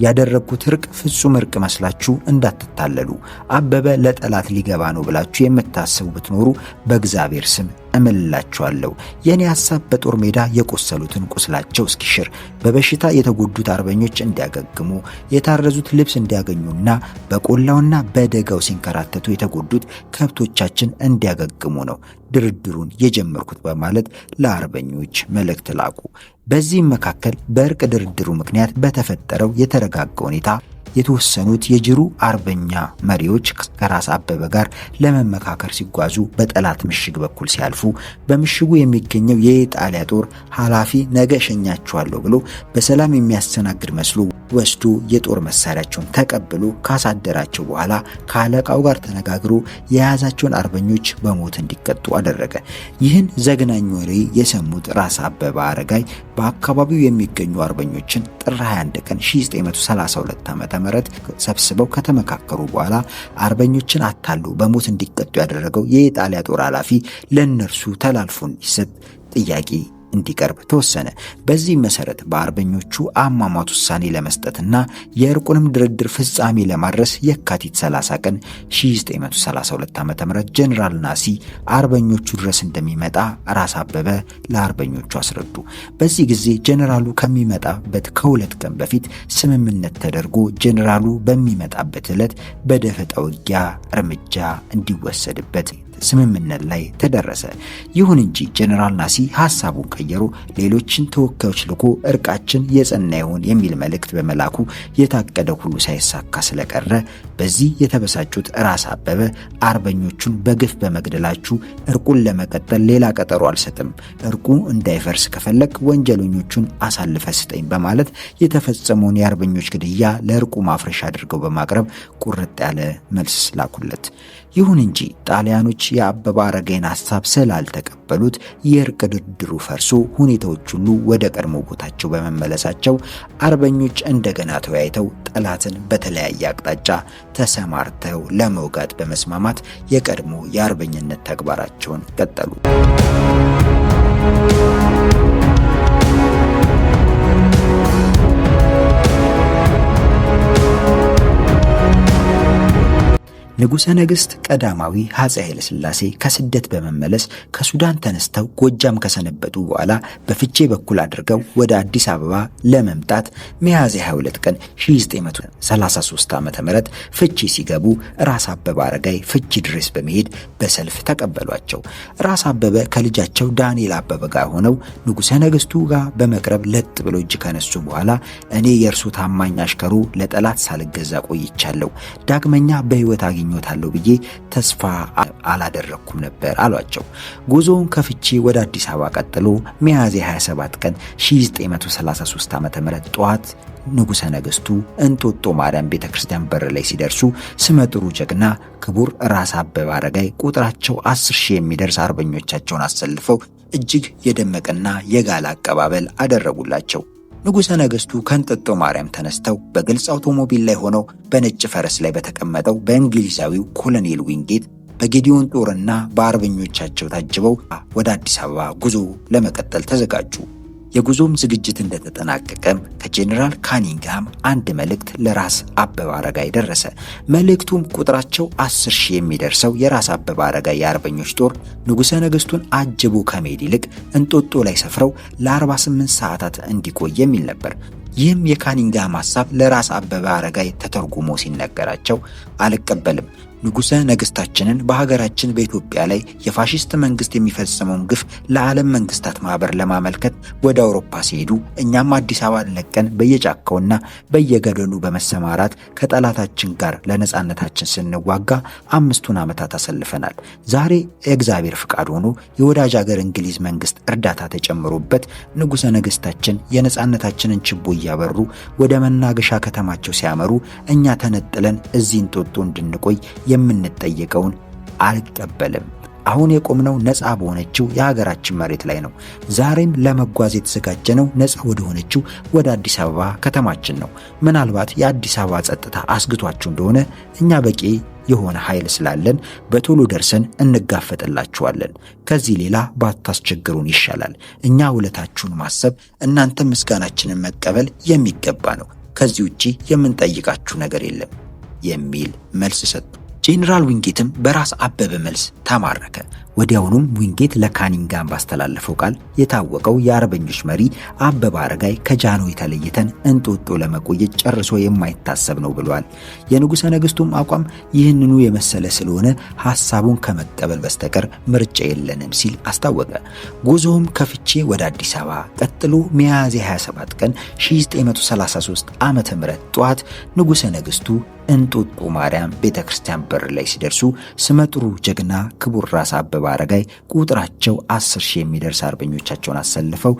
ያደረግኩት እርቅ ፍጹም እርቅ መስላችሁ እንዳትታለሉ፣ አበበ ለጠላት ሊገባ ነው ብላችሁ የምታስቡ ብትኖሩ በእግዚአብሔር ስም እምልላችኋለሁ የኔ ሐሳብ በጦር ሜዳ የቆሰሉትን ቁስላቸው እስኪሽር፣ በበሽታ የተጎዱት አርበኞች እንዲያገግሙ፣ የታረዙት ልብስ እንዲያገኙና በቆላውና በደጋው ሲንከራተቱ የተጎዱት ከብቶቻችን እንዲያገግሙ ነው ድርድሩን የጀመርኩት በማለት ለአርበኞች መልእክት ላኩ። በዚህም መካከል በእርቅ ድርድሩ ምክንያት በተፈጠረው የተረጋጋ ሁኔታ የተወሰኑት የጅሩ አርበኛ መሪዎች ከራስ አበበ ጋር ለመመካከር ሲጓዙ በጠላት ምሽግ በኩል ሲያልፉ በምሽጉ የሚገኘው የኢጣሊያ ጦር ኃላፊ ነገ ሸኛቸዋለሁ ብሎ በሰላም የሚያስተናግድ መስሎ ወስዶ የጦር መሳሪያቸውን ተቀብሎ ካሳደራቸው በኋላ ከአለቃው ጋር ተነጋግሮ የያዛቸውን አርበኞች በሞት እንዲቀጡ አደረገ። ይህን ዘግናኝ ወሬ የሰሙት ራስ አበበ አረጋይ በአካባቢው የሚገኙ አርበኞችን ጥር 21 ቀን 1932 ዓ.ም ሰብስበው ከተመካከሩ በኋላ አርበኞችን አታሎ በሞት እንዲቀጡ ያደረገው የኢጣሊያ ጦር ኃላፊ ለነርሱ ተላልፎ እንዲሰጥ ጥያቄ እንዲቀርብ ተወሰነ። በዚህ መሰረት በአርበኞቹ አሟሟት ውሳኔ ለመስጠትና የእርቁንም ድርድር ፍጻሜ ለማድረስ የካቲት 30 ቀን 1932 ዓ.ም ጀነራል ናሲ አርበኞቹ ድረስ እንደሚመጣ ራስ አበበ ለአርበኞቹ አስረዱ። በዚህ ጊዜ ጀነራሉ ከሚመጣበት ከሁለት ቀን በፊት ስምምነት ተደርጎ ጀነራሉ በሚመጣበት ዕለት በደፈጣ ውጊያ እርምጃ እንዲወሰድበት ስምምነት ላይ ተደረሰ። ይሁን እንጂ ጀነራል ናሲ ሐሳቡን ቀየሩ። ሌሎችን ተወካዮች ልኮ እርቃችን የጸና ይሁን የሚል መልእክት በመላኩ የታቀደው ሁሉ ሳይሳካ ስለቀረ በዚህ የተበሳጩት ራስ አበበ አርበኞቹን በግፍ በመግደላችሁ እርቁን ለመቀጠል ሌላ ቀጠሮ አልሰጥም፣ እርቁ እንዳይፈርስ ከፈለክ ወንጀለኞቹን አሳልፈ ስጠኝ በማለት የተፈጸመውን የአርበኞች ግድያ ለእርቁ ማፍረሻ አድርገው በማቅረብ ቁርጥ ያለ መልስ ላኩለት። ይሁን እንጂ ጣሊያኖች የአበበ አረጋይን ሐሳብ ስላልተቀበሉት የእርቅ ድርድሩ ፈርሶ ሁኔታዎች ሁሉ ወደ ቀድሞ ቦታቸው በመመለሳቸው አርበኞች እንደገና ተወያይተው ጠላትን በተለያየ አቅጣጫ ተሰማርተው ለመውጋት በመስማማት የቀድሞ የአርበኝነት ተግባራቸውን ቀጠሉ። ንጉሠ ነገሥት ቀዳማዊ አፄ ኃይለ ሥላሴ ከስደት በመመለስ ከሱዳን ተነስተው ጎጃም ከሰነበቱ በኋላ በፍቼ በኩል አድርገው ወደ አዲስ አበባ ለመምጣት ሚያዝያ 22 ቀን 1933 ዓ.ም ፍቼ ሲገቡ ራስ አበበ አረጋይ ፍቼ ድረስ በመሄድ በሰልፍ ተቀበሏቸው። ራስ አበበ ከልጃቸው ዳንኤል አበበ ጋር ሆነው ንጉሠ ነገሥቱ ጋር በመቅረብ ለጥ ብሎ እጅ ከነሱ በኋላ እኔ የእርሱ ታማኝ አሽከሩ ለጠላት ሳልገዛ ቆይቻለሁ፣ ዳግመኛ በሕይወት ኞታለሁ ብዬ ተስፋ አላደረኩም ነበር አሏቸው። ጉዞውን ከፍቼ ወደ አዲስ አበባ ቀጥሎ ሚያዝያ 27 ቀን 1933 ዓ.ም ጠዋት ንጉሠ ነገሥቱ እንጦጦ ማርያም ቤተክርስቲያን በር ላይ ሲደርሱ ስመጥሩ ጀግና ክቡር ራስ አበበ አረጋይ ቁጥራቸው 10,000 የሚደርስ አርበኞቻቸውን አሰልፈው እጅግ የደመቀና የጋለ አቀባበል አደረጉላቸው። ንጉሠ ነገሥቱ ከእንጦጦ ማርያም ተነስተው በግልጽ አውቶሞቢል ላይ ሆነው በነጭ ፈረስ ላይ በተቀመጠው በእንግሊዛዊው ኮሎኔል ዊንጌት በጌዲዮን ጦርና በአርበኞቻቸው ታጅበው ወደ አዲስ አበባ ጉዞ ለመቀጠል ተዘጋጁ። የጉዞም ዝግጅት እንደተጠናቀቀም ከጄኔራል ካኒንግሃም አንድ መልእክት ለራስ አበበ አረጋይ ደረሰ። መልእክቱም ቁጥራቸው 10,000 የሚደርሰው የራስ አበበ አረጋይ የአርበኞች ጦር ንጉሠ ነገሥቱን አጅቦ ከመሄድ ይልቅ እንጦጦ ላይ ሰፍረው ለ48 ሰዓታት እንዲቆይ የሚል ነበር። ይህም የካኒንግሃም ሐሳብ ለራስ አበበ አረጋይ ተተርጉሞ ሲነገራቸው አልቀበልም፣ ንጉሠ ነገሥታችንን በሀገራችን በኢትዮጵያ ላይ የፋሺስት መንግስት የሚፈጽመውን ግፍ ለዓለም መንግስታት ማህበር ለማመልከት ወደ አውሮፓ ሲሄዱ እኛም አዲስ አበባ ለቀን በየጫካውና በየገደሉ በመሰማራት ከጠላታችን ጋር ለነጻነታችን ስንዋጋ 5 ዓመታት አሰልፈናል። ዛሬ የእግዚአብሔር ፍቃድ ሆኖ የወዳጅ ሀገር እንግሊዝ መንግስት እርዳታ ተጨምሮበት ንጉሠ ነገሥታችን የነጻነታችንን ችቦ እያበሩ ወደ መናገሻ ከተማቸው ሲያመሩ እኛ ተነጥለን እዚህ እንጦጦ እንድንቆይ የምንጠየቀውን አልቀበልም። አሁን የቆምነው ነፃ በሆነችው የሀገራችን መሬት ላይ ነው። ዛሬም ለመጓዝ የተዘጋጀነው ነፃ ወደ ሆነችው ወደ አዲስ አበባ ከተማችን ነው። ምናልባት የአዲስ አበባ ጸጥታ አስግቷችሁ እንደሆነ እኛ በቂ የሆነ ኃይል ስላለን በቶሎ ደርሰን እንጋፈጥላችኋለን። ከዚህ ሌላ ባታስቸግሩን ይሻላል። እኛ ውለታችሁን ማሰብ፣ እናንተ ምስጋናችንን መቀበል የሚገባ ነው። ከዚህ ውጪ የምንጠይቃችሁ ነገር የለም የሚል መልስ ሰጡ። ጄኔራል ዊንጌትም በራስ አበበ መልስ ተማረከ። ወዲያውኑም ዊንጌት ለካኒንጋም ባስተላለፈው ቃል የታወቀው የአርበኞች መሪ አበበ አረጋይ ከጃንሆይ ተለይተን እንጦጦ ለመቆየት ጨርሶ የማይታሰብ ነው ብሏል። የንጉሠ ነገሥቱም አቋም ይህንኑ የመሰለ ስለሆነ ሐሳቡን ከመቀበል በስተቀር ምርጫ የለንም ሲል አስታወቀ። ጉዞውም ከፍቼ ወደ አዲስ አበባ ቀጥሎ ሚያዝያ 27 ቀን 1933 ዓመተ ምህረት ጠዋት ንጉሠ ነገሥቱ እንጦጦ ማርያም ቤተክርስቲያን በር ላይ ሲደርሱ ስመጥሩ ጀግና ክቡር ራስ አበበ አረጋይ ቁጥራቸው 10,000 የሚደርስ አርበኞቻቸውን አሰልፈው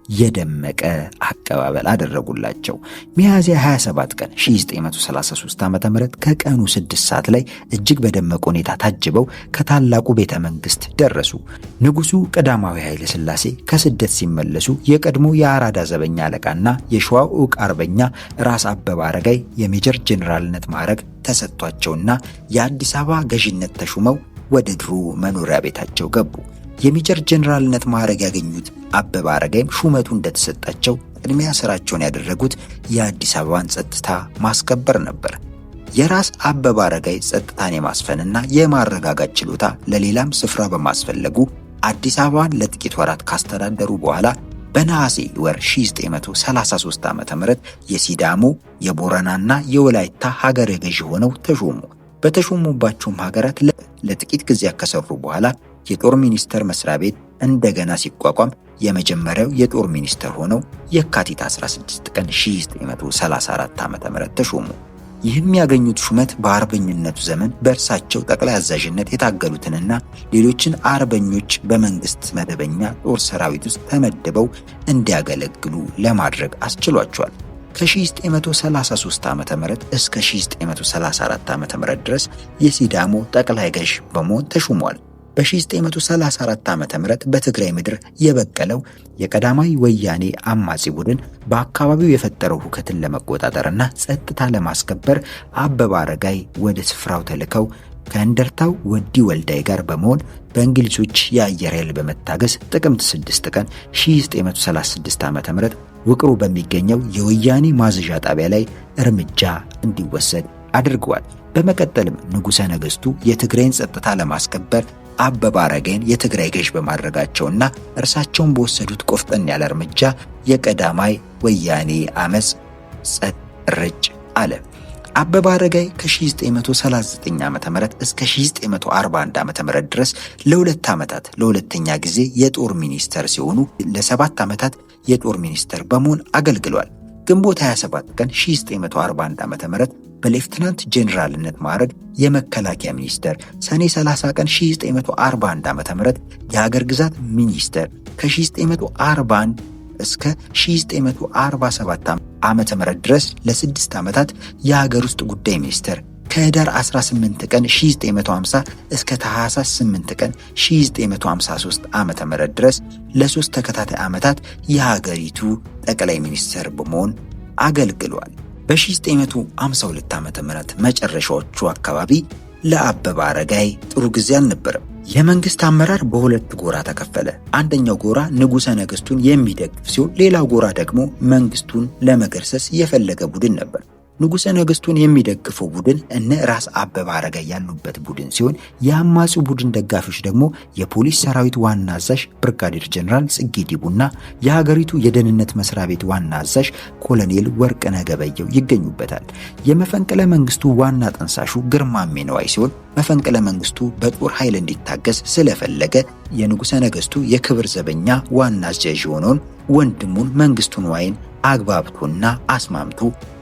የደመቀ አቀባበል አደረጉላቸው። ሚያዝያ 27 ቀን 1933 ዓ.ም ከቀኑ 6 ሰዓት ላይ እጅግ በደመቀ ሁኔታ ታጅበው ከታላቁ ቤተ መንግስት ደረሱ። ንጉሱ ቀዳማዊ ኃይለ ሥላሴ ከስደት ሲመለሱ የቀድሞ የአራዳ ዘበኛ አለቃና የሸዋ ዕውቅ አርበኛ ራስ አበበ አረጋይ የሜጀር ጄኔራልነት ማዕረግ ተሰጥቷቸውና የአዲስ አበባ ገዥነት ተሹመው ወደ ድሮ መኖሪያ ቤታቸው ገቡ። የሜጀር ጄኔራልነት ማዕረግ ያገኙት አበበ አረጋይም ሹመቱ እንደተሰጣቸው ቅድሚያ ስራቸውን ያደረጉት የአዲስ አበባን ጸጥታ ማስከበር ነበር። የራስ አበበ አረጋይ ጸጥታን የማስፈንና የማረጋጋት ችሎታ ለሌላም ስፍራ በማስፈለጉ አዲስ አበባን ለጥቂት ወራት ካስተዳደሩ በኋላ በነሐሴ ወር 1933 ዓ.ም የሲዳሞ የቦረናና የወላይታ ሀገረ ገዥ ሆነው ተሾሙ። በተሾሙባቸውም ሀገራት ለጥቂት ጊዜ ከሰሩ በኋላ የጦር ሚኒስቴር መስሪያ ቤት እንደገና ሲቋቋም የመጀመሪያው የጦር ሚኒስትር ሆነው የካቲት 16 ቀን 1934 ዓ.ም ተሾሙ። ይህም ያገኙት ሹመት በአርበኝነቱ ዘመን በእርሳቸው ጠቅላይ አዛዥነት የታገሉትንና ሌሎችን አርበኞች በመንግስት መደበኛ ጦር ሰራዊት ውስጥ ተመድበው እንዲያገለግሉ ለማድረግ አስችሏቸዋል። ከ1933 ዓ.ም እስከ 1934 ዓ.ም ድረስ የሲዳሞ ጠቅላይ ገዥ በመሆን ተሹሟል። በ1934 ዓ.ም በትግራይ ምድር የበቀለው የቀዳማዊ ወያኔ አማጺ ቡድን በአካባቢው የፈጠረው ሁከትን ለመቆጣጠርና ጸጥታ ለማስከበር አበበ አረጋይ ወደ ስፍራው ተልከው ከእንደርታው ወዲ ወልዳይ ጋር በመሆን በእንግሊዞች የአየር ኃይል በመታገዝ ጥቅምት 6 ቀን 1936 ዓ.ም ውቅሩ በሚገኘው የወያኔ ማዘዣ ጣቢያ ላይ እርምጃ እንዲወሰድ አድርገዋል። በመቀጠልም ንጉሠ ነገሥቱ የትግራይን ጸጥታ ለማስከበር አበበ አረጋይን የትግራይ ገዥ በማድረጋቸውና እርሳቸውን በወሰዱት ቆፍጠን ያለ እርምጃ የቀዳማይ ወያኔ አመጽ ጸጥ ረጭ አለ። አበበ አረጋይ ከ1939 ዓ.ም እስከ 1941 ዓ.ም ድረስ ለ2 ዓመታት ለሁለተኛ ጊዜ የጦር ሚኒስተር ሲሆኑ ለ7 ዓመታት የጦር ሚኒስተር በመሆን አገልግሏል። ግንቦት 27 ቀን 1941 ዓ.ም በሌፍትናንት ጄኔራልነት ማዕረግ የመከላከያ ሚኒስተር፣ ሰኔ 30 ቀን 1941 ዓ.ም የሀገር ግዛት ሚኒስተር፣ ከ1941 እስከ 1947 ዓ.ም ድረስ ለ6 ዓመታት የሀገር ውስጥ ጉዳይ ሚኒስተር፣ ከህዳር 18 ቀን 1950 እስከ ታህሳስ 8 ቀን 1953 ዓ.ም ድረስ ለ3 ተከታታይ ዓመታት የሀገሪቱ ጠቅላይ ሚኒስተር በመሆን አገልግሏል። በ1952 ዓ.ም መጨረሻዎቹ አካባቢ ለአበበ አረጋይ ጥሩ ጊዜ አልነበረም። የመንግስት አመራር በሁለት ጎራ ተከፈለ። አንደኛው ጎራ ንጉሠ ነገሥቱን የሚደግፍ ሲሆን፣ ሌላው ጎራ ደግሞ መንግስቱን ለመገርሰስ የፈለገ ቡድን ነበር። ንጉሠ ነገሥቱን የሚደግፈው ቡድን እነ ራስ አበበ አረጋይ ያሉበት ቡድን ሲሆን፣ የአማጺው ቡድን ደጋፊዎች ደግሞ የፖሊስ ሰራዊት ዋና አዛዥ ብርጋዴር ጀነራል ጽጌ ዲቡና የሀገሪቱ የደህንነት መስሪያ ቤት ዋና አዛዥ ኮሎኔል ወርቅነህ ገበየሁ ይገኙበታል። የመፈንቅለ መንግስቱ ዋና ጠንሳሹ ግርማሜ ነዋይ ሲሆን፣ መፈንቅለ መንግስቱ በጦር ኃይል እንዲታገዝ ስለፈለገ የንጉሠ ነገሥቱ የክብር ዘበኛ ዋና አዛዥ የሆነውን ወንድሙን መንግስቱ ነዋይን አግባብቶና አስማምቶ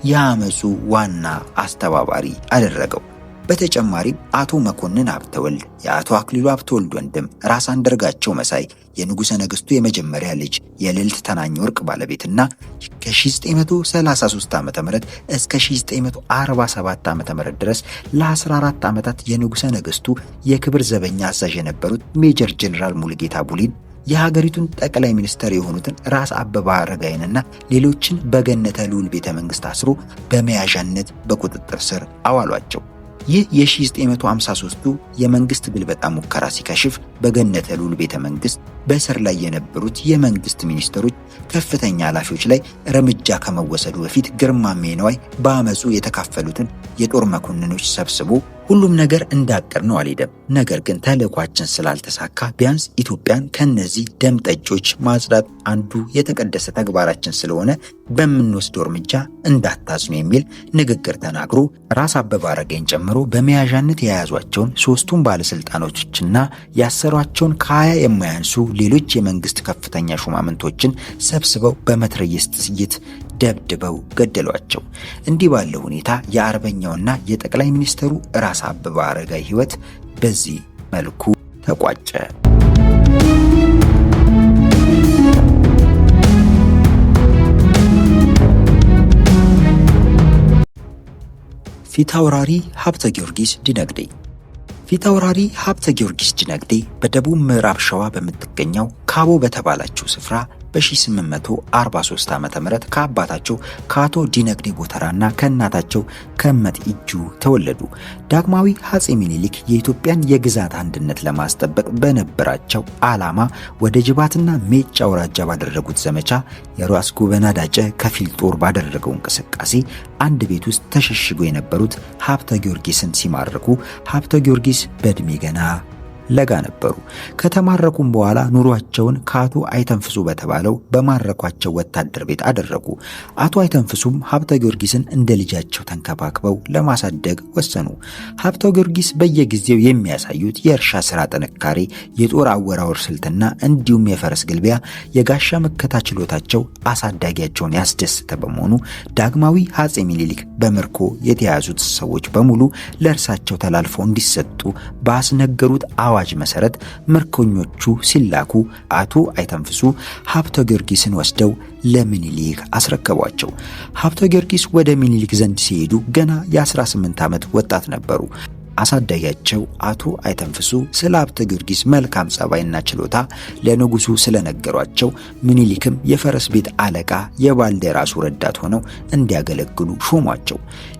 የአመጹ ዋና አስተባባሪ አደረገው። በተጨማሪም አቶ መኮንን ሀብተወልድ የአቶ አክሊሉ ሀብተወልድ ወንድም፣ ራስ አንደርጋቸው መሳይ የንጉሠ ነገሥቱ የመጀመሪያ ልጅ የልዕልት ተናኘ ወርቅ ባለቤትና ከ1933 ዓ.ም እስከ 1947 ዓ.ም ድረስ ለ14 ዓመታት የንጉሠ ነገሥቱ የክብር ዘበኛ አዛዥ የነበሩት ሜጀር ጄኔራል ሙሉጌታ ቡሊን የሀገሪቱን ጠቅላይ ሚኒስተር የሆኑትን ራስ አበበ አረጋይንና ሌሎችን በገነተ ልዑል ቤተ መንግስት አስሮ በመያዣነት በቁጥጥር ስር አዋሏቸው። ይህ የ1953ቱ የመንግስት ግልበጣ ሙከራ ሲከሽፍ በገነተ ልዑል ቤተ መንግስት በእስር ላይ የነበሩት የመንግስት ሚኒስትሮች ከፍተኛ ኃላፊዎች ላይ እርምጃ ከመወሰዱ በፊት ግርማሜ ነዋይ በአመፁ የተካፈሉትን የጦር መኮንኖች ሰብስቦ ሁሉም ነገር እንዳቀድነው አልሄደም፣ ነገር ግን ተልዕኳችን ስላልተሳካ ቢያንስ ኢትዮጵያን ከነዚህ ደም ጠጮች ማጽዳት አንዱ የተቀደሰ ተግባራችን ስለሆነ በምንወስደው እርምጃ እንዳታዝኑ የሚል ንግግር ተናግሮ ራስ አበበ አረጋይን ጨምሮ በመያዣነት የያዟቸውን ሶስቱን ባለስልጣኖችና ያሰሯቸውን ከ20 የማያንሱ ሌሎች የመንግስት ከፍተኛ ሹማምንቶችን ሰብስበው በመትረየስ ጥይት ደብድበው ገደሏቸው። እንዲህ ባለው ሁኔታ የአርበኛውና የጠቅላይ ሚኒስትሩ ራስ አበበ አረጋይ ህይወት በዚህ መልኩ ተቋጨ። ፊታውራሪ ሀብተ ጊዮርጊስ ዲነግዴ። ፊታውራሪ ሀብተ ጊዮርጊስ ዲነግዴ በደቡብ ምዕራብ ሸዋ በምትገኘው ካቦ በተባለችው ስፍራ በ1843 ዓ.ም ከአባታቸው ከአቶ ዲነግዴ ቦተራና ከእናታቸው ከመት ኢጁ ተወለዱ። ዳግማዊ አፄ ሚኒሊክ የኢትዮጵያን የግዛት አንድነት ለማስጠበቅ በነበራቸው ዓላማ ወደ ጅባትና ሜጫ አውራጃ ባደረጉት ዘመቻ የራስ ጎበና ዳጨ ከፊል ጦር ባደረገው እንቅስቃሴ አንድ ቤት ውስጥ ተሸሽገው የነበሩት ሀብተ ጊዮርጊስን ሲማርኩ ሀብተ ጊዮርጊስ በእድሜ ገና ለጋ ነበሩ። ከተማረኩም በኋላ ኑሯቸውን ከአቶ አይተንፍሱ በተባለው በማረኳቸው ወታደር ቤት አደረጉ። አቶ አይተንፍሱም ሀብተ ጊዮርጊስን እንደ ልጃቸው ተንከባክበው ለማሳደግ ወሰኑ። ሀብተ ጊዮርጊስ በየጊዜው የሚያሳዩት የእርሻ ስራ ጥንካሬ፣ የጦር አወራወር ስልትና እንዲሁም የፈረስ ግልቢያ፣ የጋሻ መከታ ችሎታቸው አሳዳጊያቸውን ያስደሰተ በመሆኑ ዳግማዊ አፄ ሚኒሊክ በምርኮ የተያዙት ሰዎች በሙሉ ለእርሳቸው ተላልፈው እንዲሰጡ ባስነገሩት አዋጅ መሰረት ምርኮኞቹ ሲላኩ አቶ አይተንፍሱ ሀብተ ጊዮርጊስን ወስደው ለሚኒሊክ አስረከቧቸው። ሀብተ ጊዮርጊስ ወደ ሚኒሊክ ዘንድ ሲሄዱ ገና የ18 ዓመት ወጣት ነበሩ። አሳዳጊያቸው አቶ አይተንፍሱ ስለ ሀብተ ጊዮርጊስ መልካም ጸባይና ችሎታ ለንጉሱ ስለነገሯቸው ሚኒሊክም የፈረስ ቤት አለቃ የባልደራሱ ረዳት ሆነው እንዲያገለግሉ ሾሟቸው።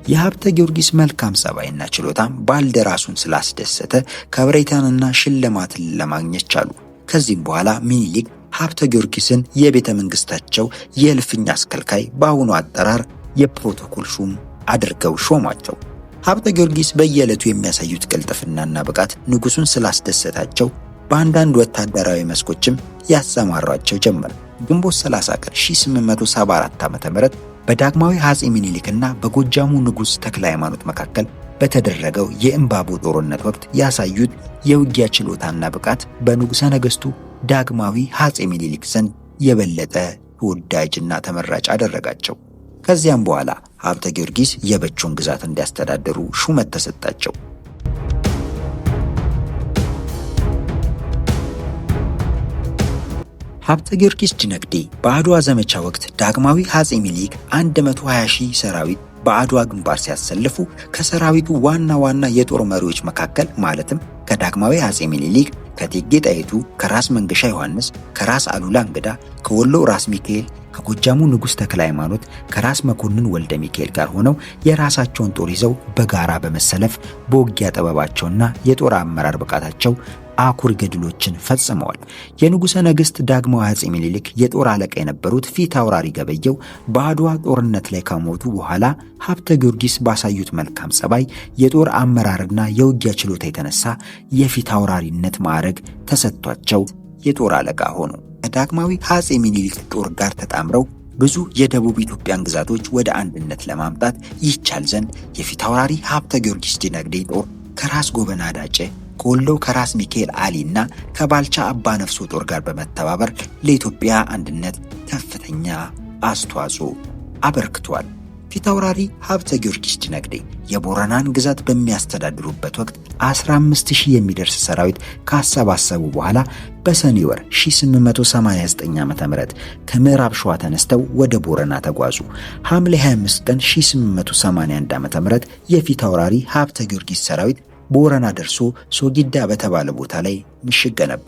የሀብተ ጊዮርጊስ መልካም ጸባይና ችሎታም ባልደራሱን ስላስደሰተ ከበሬታንና ሽልማትን ለማግኘት ቻሉ። ከዚህም በኋላ ሚኒሊክ ሀብተ ጊዮርጊስን የቤተ መንግስታቸው የእልፍኝ አስከልካይ፣ በአሁኑ አጠራር የፕሮቶኮል ሹም አድርገው ሾሟቸው። ሀብተ ጊዮርጊስ በየዕለቱ የሚያሳዩት ቅልጥፍናና ብቃት ንጉሱን ስላስደሰታቸው በአንዳንድ ወታደራዊ መስኮችም ያሰማሯቸው ጀመር። ግንቦት 30 ቀን 1874 ዓ.ም በዳግማዊ አፄ ሚኒሊክና በጎጃሙ ንጉስ ተክለ ሃይማኖት መካከል በተደረገው የእምባቦ ጦርነት ወቅት ያሳዩት የውጊያ ችሎታና ብቃት በንጉሠ ነገሥቱ ዳግማዊ አፄ ሚኒሊክ ዘንድ የበለጠ ተወዳጅና ተመራጭ አደረጋቸው። ከዚያም በኋላ ሀብተ ጊዮርጊስ የበቾን ግዛት እንዲያስተዳድሩ ሹመት ተሰጣቸው። ሀብተ ጊዮርጊስ ዲነግዴ በአድዋ ዘመቻ ወቅት ዳግማዊ አፄ ሚኒሊክ 120,000 ሰራዊት በአድዋ ግንባር ሲያሰልፉ ከሰራዊቱ ዋና ዋና የጦር መሪዎች መካከል ማለትም ከዳግማዊ አፄ ሚኒሊክ፣ ከእቴጌ ጣይቱ፣ ከራስ መንገሻ ዮሐንስ፣ ከራስ አሉላ እንግዳ፣ ከወሎ ራስ ሚካኤል፣ ከጎጃሙ ንጉስ ተክለ ሃይማኖት፣ ከራስ መኮንን ወልደ ሚካኤል ጋር ሆነው የራሳቸውን ጦር ይዘው በጋራ በመሰለፍ በውጊያ ጥበባቸውና የጦር አመራር ብቃታቸው አኩሪ ገድሎችን ፈጽመዋል። የንጉሠ ነገሥት ዳግማዊ አፄ ሚኒሊክ የጦር አለቃ የነበሩት ፊት አውራሪ ገበየው በአድዋ ጦርነት ላይ ከሞቱ በኋላ ሀብተ ጊዮርጊስ ባሳዩት መልካም ጸባይ፣ የጦር አመራርና የውጊያ ችሎታ የተነሳ የፊት አውራሪነት ማዕረግ ተሰጥቷቸው የጦር አለቃ ሆኑ። ከዳግማዊ አፄ ሚኒሊክ ጦር ጋር ተጣምረው ብዙ የደቡብ ኢትዮጵያን ግዛቶች ወደ አንድነት ለማምጣት ይቻል ዘንድ የፊት አውራሪ ሀብተ ጊዮርጊስ ዲነግዴ ጦር ከራስ ጎበና ዳጨ፣ ከወሎ ከራስ ሚካኤል አሊና ከባልቻ አባ ነፍሶ ጦር ጋር በመተባበር ለኢትዮጵያ አንድነት ከፍተኛ አስተዋጽኦ አበርክቷል። ፊት አውራሪ ሀብተ ጊዮርጊስ ዲነግዴ የቦረናን ግዛት በሚያስተዳድሩበት ወቅት 15,000 የሚደርስ ሰራዊት ካሰባሰቡ በኋላ በሰኔ ወር 1889 ዓ.ም ከምዕራብ ሸዋ ተነስተው ወደ ቦረና ተጓዙ። ሐምሌ 25 ቀን 1881 ዓ.ም የፊት አውራሪ ሀብተ ጊዮርጊስ ሰራዊት ቦረና ደርሶ ሶጊዳ በተባለ ቦታ ላይ ምሽግ ገነባ።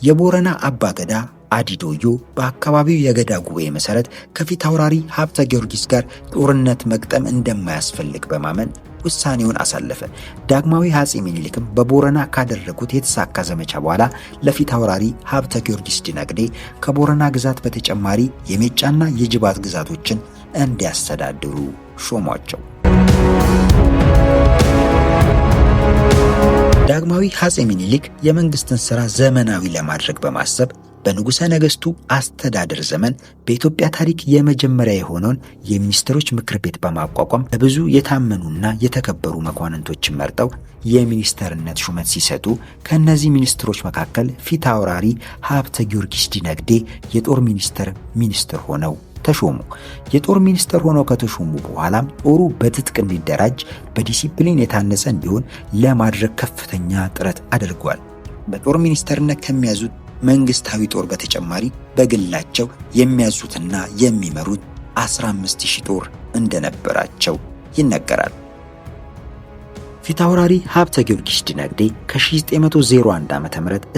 የቦረና አባ ገዳ አዲዶዮ በአካባቢው የገዳ ጉባኤ መሰረት ከፊት አውራሪ ሀብተ ጊዮርጊስ ጋር ጦርነት መቅጠም እንደማያስፈልግ በማመን ውሳኔውን አሳለፈ። ዳግማዊ አፄ ምኒልክም በቦረና ካደረጉት የተሳካ ዘመቻ በኋላ ለፊት አውራሪ ሀብተ ጊዮርጊስ ዲነግዴ ከቦረና ግዛት በተጨማሪ የሜጫና የጅባት ግዛቶችን እንዲያስተዳድሩ ሾሟቸው። ዳግማዊ አፄ ምኒልክ የመንግስትን ሥራ ዘመናዊ ለማድረግ በማሰብ በንጉሠ ነገሥቱ አስተዳደር ዘመን በኢትዮጵያ ታሪክ የመጀመሪያ የሆነውን የሚኒስትሮች ምክር ቤት በማቋቋም ለብዙ የታመኑና የተከበሩ መኳንንቶችን መርጠው የሚኒስተርነት ሹመት ሲሰጡ ከእነዚህ ሚኒስትሮች መካከል ፊት አውራሪ ሀብተ ጊዮርጊስ ዲነግዴ የጦር ሚኒስትር ሆነው ተሾሙ። የጦር ሚኒስትር ሆነው ከተሾሙ በኋላም ጦሩ በትጥቅ እንዲደራጅ በዲሲፕሊን የታነጸ እንዲሆን ለማድረግ ከፍተኛ ጥረት አድርጓል። በጦር ሚኒስተርነት ከሚያዙት መንግስታዊ ጦር በተጨማሪ በግላቸው የሚያዙትና የሚመሩት 15000 ጦር እንደነበራቸው ይነገራል። ፊት አውራሪ ሀብተ ጊዮርጊስ ዲነግዴ ከ1901 ዓ.ም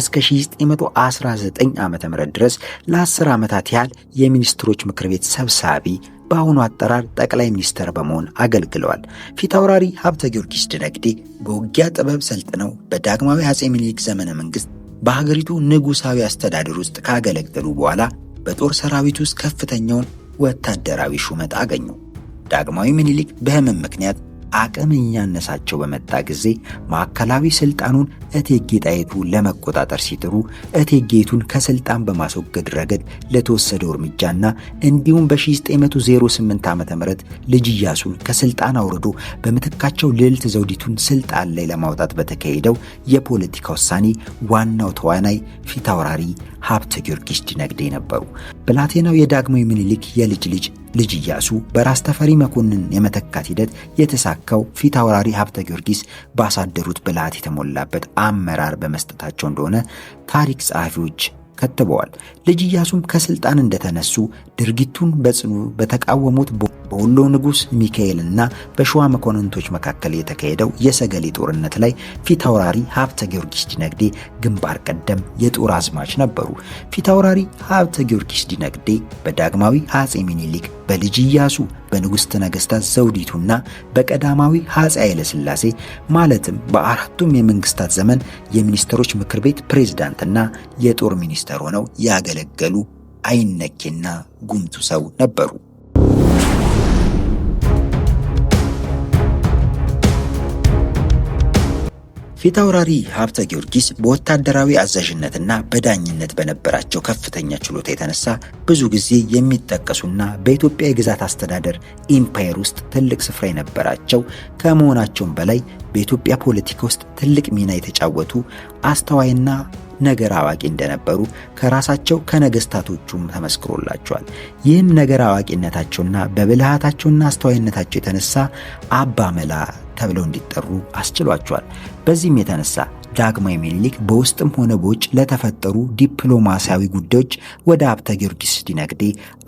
እስከ 1919 ዓ.ም ድረስ ለ10 ዓመታት ያህል የሚኒስትሮች ምክር ቤት ሰብሳቢ በአሁኑ አጠራር ጠቅላይ ሚኒስትር በመሆን አገልግለዋል። ፊት አውራሪ ሀብተ ጊዮርጊስ ዲነግዴ በውጊያ ጥበብ ሰልጥነው በዳግማዊ አፄ ምኒልክ ዘመነ መንግስት በሀገሪቱ ንጉሳዊ አስተዳደር ውስጥ ካገለገሉ በኋላ በጦር ሰራዊት ውስጥ ከፍተኛውን ወታደራዊ ሹመት አገኙ። ዳግማዊ ምኒልክ በሕመም ምክንያት አቅም እያነሳቸው በመጣ ጊዜ ማዕከላዊ ስልጣኑን እቴጌ ጣይቱ ለመቆጣጠር ሲጥሩ እቴጌይቱን ከስልጣን በማስወገድ ረገድ ለተወሰደው እርምጃና እንዲሁም በ1908 ዓ.ም ልጅ ኢያሱን ከስልጣን አውርዶ በምትካቸው ልዕልት ዘውዲቱን ስልጣን ላይ ለማውጣት በተካሄደው የፖለቲካ ውሳኔ ዋናው ተዋናይ ፊት አውራሪ ሀብተ ጊዮርጊስ ዲነግዴ ነበሩ። ብላቴናው የዳግማዊ ምኒልክ የልጅ ልጅ ኢያሱ በራስ ተፈሪ መኮንን የመተካት ሂደት የተሳካው ፊት አውራሪ ሀብተ ጊዮርጊስ ባሳደሩት ብልሃት የተሞላበት አመራር በመስጠታቸው እንደሆነ ታሪክ ጸሐፊዎች ከትበዋል። ልጅ ኢያሱም ከስልጣን እንደተነሱ ድርጊቱን በጽኑ በተቃወሙት በወሎ ንጉሥ ሚካኤልና በሸዋ መኮንንቶች መካከል የተካሄደው የሰገሌ ጦርነት ላይ ፊት አውራሪ ሀብተ ጊዮርጊስ ዲነግዴ ግንባር ቀደም የጦር አዝማች ነበሩ። ፊት አውራሪ ሀብተ ጊዮርጊስ ዲነግዴ በዳግማዊ አፄ ምኒልክ፣ በልጅ ኢያሱ፣ በንጉሥተ ነገሥታት ዘውዲቱና በቀዳማዊ አፄ ኃይለ ሥላሴ ማለትም በአራቱም የመንግስታት ዘመን የሚኒስትሮች ምክር ቤት ፕሬዝዳንትና የጦር ሚኒስተር ሆነው ያገለገሉ አይነኬና ጉምቱ ሰው ነበሩ። ፊት አውራሪ ሀብተ ጊዮርጊስ በወታደራዊ አዛዥነትና በዳኝነት በነበራቸው ከፍተኛ ችሎታ የተነሳ ብዙ ጊዜ የሚጠቀሱና በኢትዮጵያ የግዛት አስተዳደር ኢምፓየር ውስጥ ትልቅ ስፍራ የነበራቸው ከመሆናቸውም በላይ በኢትዮጵያ ፖለቲካ ውስጥ ትልቅ ሚና የተጫወቱ አስተዋይና ነገር አዋቂ እንደነበሩ ከራሳቸው ከነገስታቶቹም ተመስክሮላቸዋል። ይህም ነገር አዋቂነታቸውና በብልሃታቸውና አስተዋይነታቸው የተነሳ አባ መላ ተብለው እንዲጠሩ አስችሏቸዋል። በዚህም የተነሳ ዳግማዊ ምኒልክ በውስጥም ሆነ በውጭ ለተፈጠሩ ዲፕሎማሲያዊ ጉዳዮች ወደ ሀብተ ጊዮርጊስ ዲነግዴ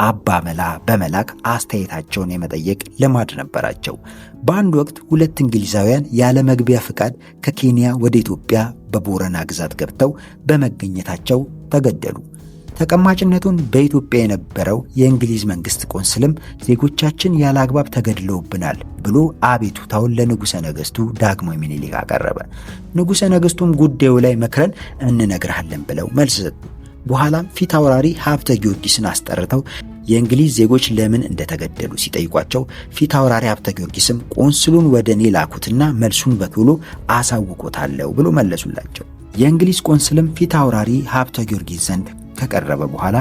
አባ መላ በመላክ አስተያየታቸውን የመጠየቅ ልማድ ነበራቸው። በአንድ ወቅት ሁለት እንግሊዛውያን ያለ መግቢያ ፍቃድ ከኬንያ ወደ ኢትዮጵያ በቦረና ግዛት ገብተው በመገኘታቸው ተገደሉ። ተቀማጭነቱን በኢትዮጵያ የነበረው የእንግሊዝ መንግስት ቆንስልም ዜጎቻችን ያለ አግባብ ተገድለውብናል ብሎ አቤቱታውን ለንጉሠ ነገሥቱ ዳግማዊ ምኒልክ አቀረበ። ንጉሠ ነገሥቱም ጉዳዩ ላይ መክረን እንነግርሃለን ብለው መልስ ሰጡ። በኋላም ፊት አውራሪ ሀብተ ጊዮርጊስን አስጠርተው የእንግሊዝ ዜጎች ለምን እንደተገደሉ ሲጠይቋቸው ፊት አውራሪ ሀብተ ጊዮርጊስም ቆንስሉን ወደ እኔ ላኩትና መልሱን በቶሎ አሳውቆታለሁ ብሎ መለሱላቸው። የእንግሊዝ ቆንስልም ፊት አውራሪ ሀብተ ጊዮርጊስ ዘንድ ከቀረበ በኋላ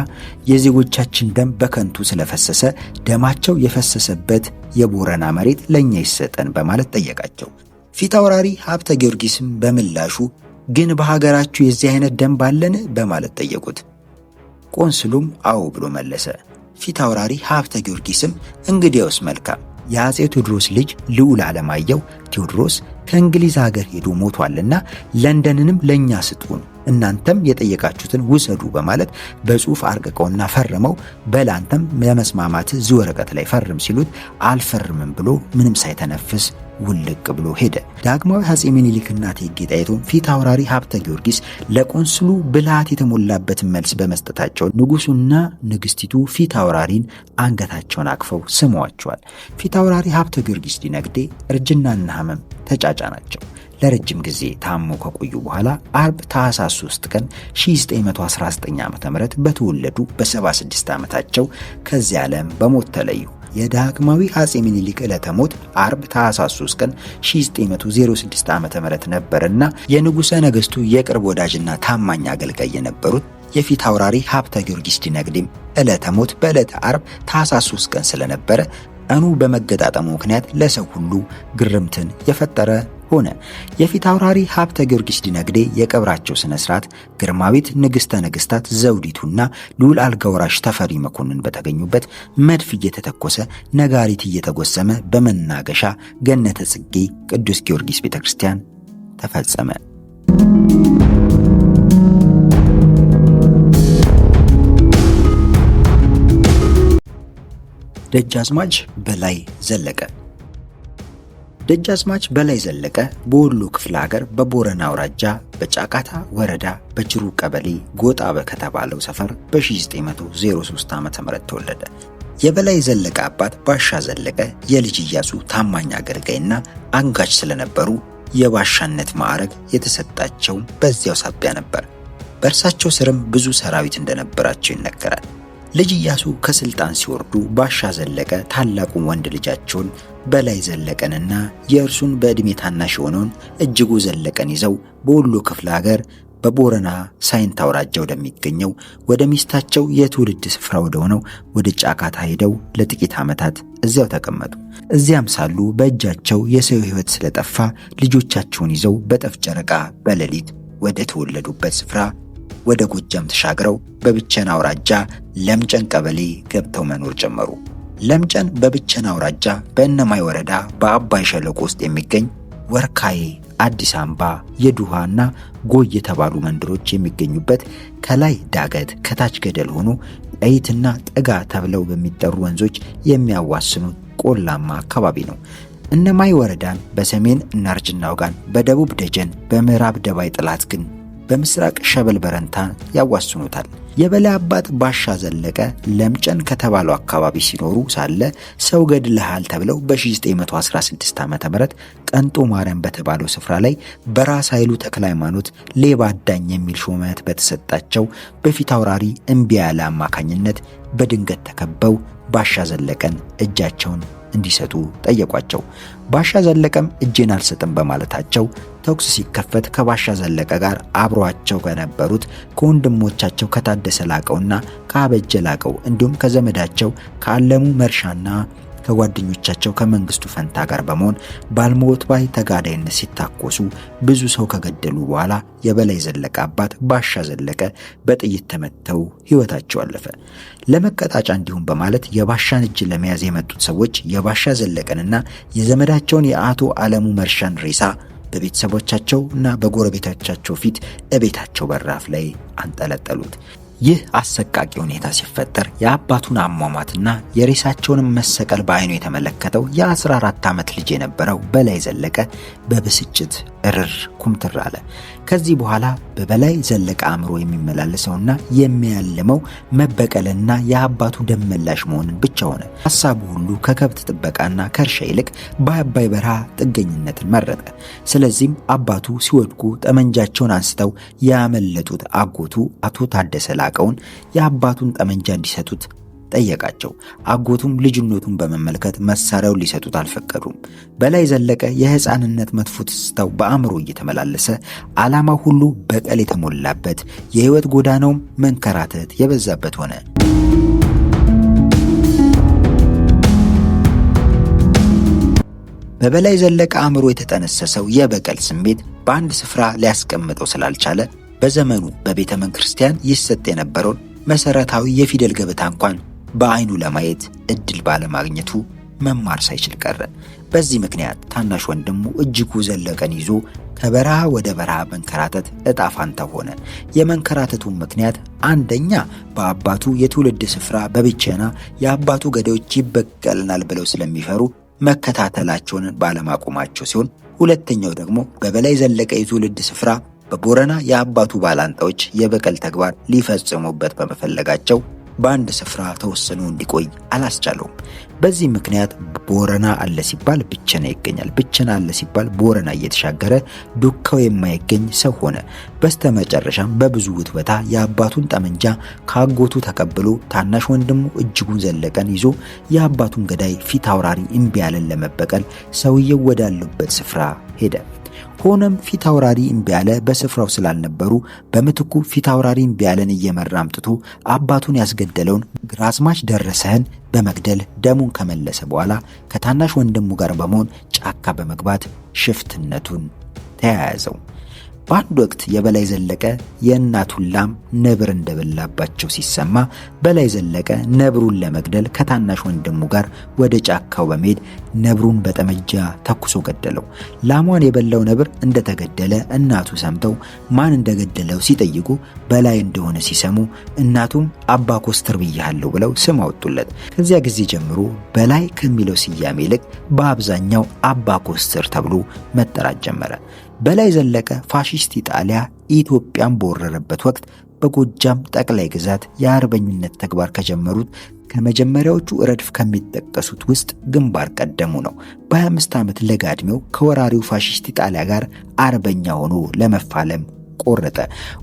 የዜጎቻችን ደም በከንቱ ስለፈሰሰ ደማቸው የፈሰሰበት የቦረና መሬት ለኛ ይሰጠን በማለት ጠየቃቸው። ፊት አውራሪ ሀብተ ጊዮርጊስም በምላሹ ግን በሀገራችሁ የዚህ አይነት ደም ባለን በማለት ጠየቁት። ቆንስሉም አዎ ብሎ መለሰ። ፊት አውራሪ ሀብተ ጊዮርጊስም እንግዲያውስ መልካም፣ የአፄ ቴዎድሮስ ልጅ ልዑል ዓለማየሁ ቴዎድሮስ ከእንግሊዝ ሀገር ሄዶ ሞቷልና ለንደንንም ለኛ ስጡን፣ እናንተም የጠየቃችሁትን ውሰዱ በማለት በጽሑፍ አርቅቀውና ፈርመው በላንተም ለመስማማት እዚህ ወረቀት ላይ ፈርም ሲሉት አልፈርምም ብሎ ምንም ሳይተነፍስ ውልቅ ብሎ ሄደ። ዳግማዊ አፄ ምኒልክና እቴጌ ጣይቱ ፊት አውራሪ ሀብተ ጊዮርጊስ ለቆንስሉ ብልሃት የተሞላበትን መልስ በመስጠታቸው ንጉሱና ንግስቲቱ ፊት አውራሪን አንገታቸውን አቅፈው ስመዋቸዋል። ፊት አውራሪ ሀብተ ጊዮርጊስ ዲነግዴ እርጅናና ህመም ተጫጫናቸው። ለረጅም ጊዜ ታሞ ከቆዩ በኋላ አርብ ታኅሳስ 3 ቀን 1919 ዓ.ም በተወለዱ በ76 ዓመታቸው ከዚህ ዓለም በሞት ተለዩ። የዳግማዊ አፄ ምኒልክ ዕለተ ሞት አርብ ታኅሳስ 3 ቀን 1906 ዓ.ም ነበርና የንጉሠ ነገሥቱ የቅርብ ወዳጅና ታማኝ አገልጋይ የነበሩት የፊት አውራሪ ሀብተ ጊዮርጊስ ዲነግዴም ዕለተ ሞት በዕለተ አርብ ታኅሳስ 3 ቀን ስለነበረ ቀኑ በመገጣጠሙ ምክንያት ለሰው ሁሉ ግርምትን የፈጠረ ሆነ። የፊት አውራሪ ሀብተ ጊዮርጊስ ዲነግዴ የቀብራቸው ስነ ስርዓት ግርማዊት ንግሥተ ነገሥታት ዘውዲቱና ልዑል አልጋ ወራሽ ተፈሪ መኮንን በተገኙበት መድፍ እየተተኮሰ ነጋሪት እየተጎሰመ በመናገሻ ገነተ ጽጌ ቅዱስ ጊዮርጊስ ቤተክርስቲያን ተፈጸመ። ደጃዝማች በላይ ዘለቀ። ደጃዝማች በላይ ዘለቀ በወሎ ክፍለ ሀገር በቦረና አውራጃ በጫቃታ ወረዳ በጅሩ ቀበሌ ጎጣ በከተባለው ሰፈር በ1903 ዓ.ም ተወለደ። የበላይ ዘለቀ አባት ባሻ ዘለቀ የልጅ ኢያሱ ታማኝ አገልጋይና አንጋች ስለነበሩ የባሻነት ማዕረግ የተሰጣቸው በዚያው ሳቢያ ነበር። በእርሳቸው ስርም ብዙ ሰራዊት እንደነበራቸው ይነገራል። ልጅ ኢያሱ ከስልጣን ሲወርዱ ባሻ ዘለቀ ታላቁን ወንድ ልጃቸውን በላይ ዘለቀንና የእርሱን በዕድሜ ታናሽ የሆነውን እጅጉ ዘለቀን ይዘው በወሎ ክፍለ ሀገር በቦረና ሳይንት አውራጃ ወደሚገኘው ወደ ሚስታቸው የትውልድ ስፍራ ወደሆነው ወደ ጫካታ ሄደው ለጥቂት ዓመታት እዚያው ተቀመጡ። እዚያም ሳሉ በእጃቸው የሰው ሕይወት ስለጠፋ ልጆቻቸውን ይዘው በጠፍ ጨረቃ በሌሊት ወደ ተወለዱበት ስፍራ ወደ ጎጃም ተሻግረው በብቸና አውራጃ ለምጨን ቀበሌ ገብተው መኖር ጀመሩ። ለምጨን በብቸና አውራጃ በእነማይ ወረዳ በአባይ ሸለቆ ውስጥ የሚገኝ ወርካዬ፣ አዲስ አምባ፣ የዱሃና ጎይ የተባሉ መንደሮች የሚገኙበት ከላይ ዳገት ከታች ገደል ሆኖ ቀይትና ጠጋ ተብለው በሚጠሩ ወንዞች የሚያዋስኑት ቆላማ አካባቢ ነው። እነማይ ወረዳን በሰሜን እናርጅና ወጋን፣ በደቡብ ደጀን፣ በምዕራብ ደባይ ጥላት ግን በምስራቅ ሸበል በረንታን ያዋስኑታል። የበላይ አባት ባሻ ዘለቀ ለምጨን ከተባለው አካባቢ ሲኖሩ ሳለ ሰው ገድለሃል ተብለው በ1916 ዓ.ም ቀንጦ ማርያም በተባለው ስፍራ ላይ በራስ ኃይሉ ተክለ ሃይማኖት ሌባ አዳኝ የሚል ሹመት በተሰጣቸው በፊት አውራሪ እምቢ ያለ አማካኝነት በድንገት ተከበው ባሻ ዘለቀን እጃቸውን እንዲሰጡ ጠየቋቸው። ባሻ ዘለቀም እጄን አልሰጥም በማለታቸው ተኩስ ሲከፈት ከባሻ ዘለቀ ጋር አብሯቸው ከነበሩት ከወንድሞቻቸው ከታደሰ ላቀውና ከአበጀ ላቀው እንዲሁም ከዘመዳቸው ከአለሙ መርሻና ከጓደኞቻቸው ከመንግስቱ ፈንታ ጋር በመሆን ባልሞት ባይ ተጋዳይነት ሲታኮሱ ብዙ ሰው ከገደሉ በኋላ የበላይ ዘለቀ አባት ባሻ ዘለቀ በጥይት ተመተው ሕይወታቸው አለፈ። ለመቀጣጫ እንዲሁም በማለት የባሻን እጅ ለመያዝ የመጡት ሰዎች የባሻ ዘለቀንና የዘመዳቸውን የአቶ አለሙ መርሻን ሬሳ በቤተሰቦቻቸውና በጎረቤቶቻቸው ፊት እቤታቸው በራፍ ላይ አንጠለጠሉት። ይህ አሰቃቂ ሁኔታ ሲፈጠር የአባቱን አሟሟትና የሬሳቸውን መሰቀል በአይኑ የተመለከተው የ14 ዓመት ልጅ የነበረው በላይ ዘለቀ በብስጭት እርር ኩምትር አለ። ከዚህ በኋላ በበላይ ዘለቀ አእምሮ የሚመላለሰውና የሚያልመው መበቀልና የአባቱ ደም መላሽ መሆንን ብቻ ሆነ። ሐሳቡ ሁሉ ከከብት ጥበቃና ከእርሻ ይልቅ በአባይ በረሃ ጥገኝነትን መረጠ። ስለዚህም አባቱ ሲወድቁ ጠመንጃቸውን አንስተው ያመለጡት አጎቱ አቶ ታደሰ ላቀውን የአባቱን ጠመንጃ እንዲሰጡት ጠየቃቸው። አጎቱም ልጅነቱን በመመልከት መሳሪያውን ሊሰጡት አልፈቀዱም። በላይ ዘለቀ የሕፃንነት መጥፎ ትዝታው በአእምሮ እየተመላለሰ ዓላማው ሁሉ በቀል የተሞላበት የሕይወት ጎዳናውም መንከራተት የበዛበት ሆነ። በበላይ ዘለቀ አእምሮ የተጠነሰሰው የበቀል ስሜት በአንድ ስፍራ ሊያስቀምጠው ስላልቻለ በዘመኑ በቤተ ክርስቲያን ይሰጥ የነበረውን መሰረታዊ የፊደል ገበታ እንኳን በአይኑ ለማየት እድል ባለማግኘቱ መማር ሳይችል ቀረ። በዚህ ምክንያት ታናሽ ወንድሙ እጅጉ ዘለቀን ይዞ ከበረሃ ወደ በረሃ መንከራተት ዕጣ ፋንታ ሆነ። የመንከራተቱን ምክንያት አንደኛ በአባቱ የትውልድ ስፍራ በብቸና የአባቱ ገዳዮች ይበቀልናል ብለው ስለሚፈሩ መከታተላቸውን ባለማቆማቸው ሲሆን፣ ሁለተኛው ደግሞ በበላይ ዘለቀ የትውልድ ስፍራ በቦረና የአባቱ ባላንጣዎች የበቀል ተግባር ሊፈጽሙበት በመፈለጋቸው በአንድ ስፍራ ተወስኖ እንዲቆይ አላስቻለውም። በዚህ ምክንያት ቦረና አለ ሲባል ብቸና ይገኛል፣ ብቸና አለ ሲባል ቦረና እየተሻገረ ዱካው የማይገኝ ሰው ሆነ። በስተመጨረሻም በብዙ ውትወታ የአባቱን ጠመንጃ ካጎቱ ተቀብሎ ታናሽ ወንድሙ እጅጉን ዘለቀን ይዞ የአባቱን ገዳይ ፊት አውራሪ እምቢያለን ለመበቀል ሰውየው ወዳሉበት ስፍራ ሄደ። ሆነም ፊት አውራሪ እምቢያለ በስፍራው ስላልነበሩ በምትኩ ፊት አውራሪ እምቢያለን እየመራ አምጥቶ አባቱን ያስገደለውን ግራዝማች ደረሰህን በመግደል ደሙን ከመለሰ በኋላ ከታናሽ ወንድሙ ጋር በመሆን ጫካ በመግባት ሽፍትነቱን ተያያዘው። በአንድ ወቅት የበላይ ዘለቀ የእናቱን ላም ነብር እንደበላባቸው ሲሰማ በላይ ዘለቀ ነብሩን ለመግደል ከታናሽ ወንድሙ ጋር ወደ ጫካው በመሄድ ነብሩን በጠመንጃ ተኩሶ ገደለው። ላሟን የበላው ነብር እንደተገደለ እናቱ ሰምተው ማን እንደገደለው ሲጠይቁ በላይ እንደሆነ ሲሰሙ እናቱም አባ ኮስተር ብያለሁ ብለው ስም አወጡለት። ከዚያ ጊዜ ጀምሮ በላይ ከሚለው ስያሜ ይልቅ በአብዛኛው አባ ኮስተር ተብሎ መጠራት ጀመረ። በላይ ዘለቀ ፋሺስት ኢጣሊያ ኢትዮጵያን በወረረበት ወቅት በጎጃም ጠቅላይ ግዛት የአርበኝነት ተግባር ከጀመሩት ከመጀመሪያዎቹ ረድፍ ከሚጠቀሱት ውስጥ ግንባር ቀደሙ ነው። በ25 ዓመት ለጋ ዕድሜው ከወራሪው ፋሺስት ኢጣሊያ ጋር አርበኛ ሆኖ ለመፋለም ቆረጠ።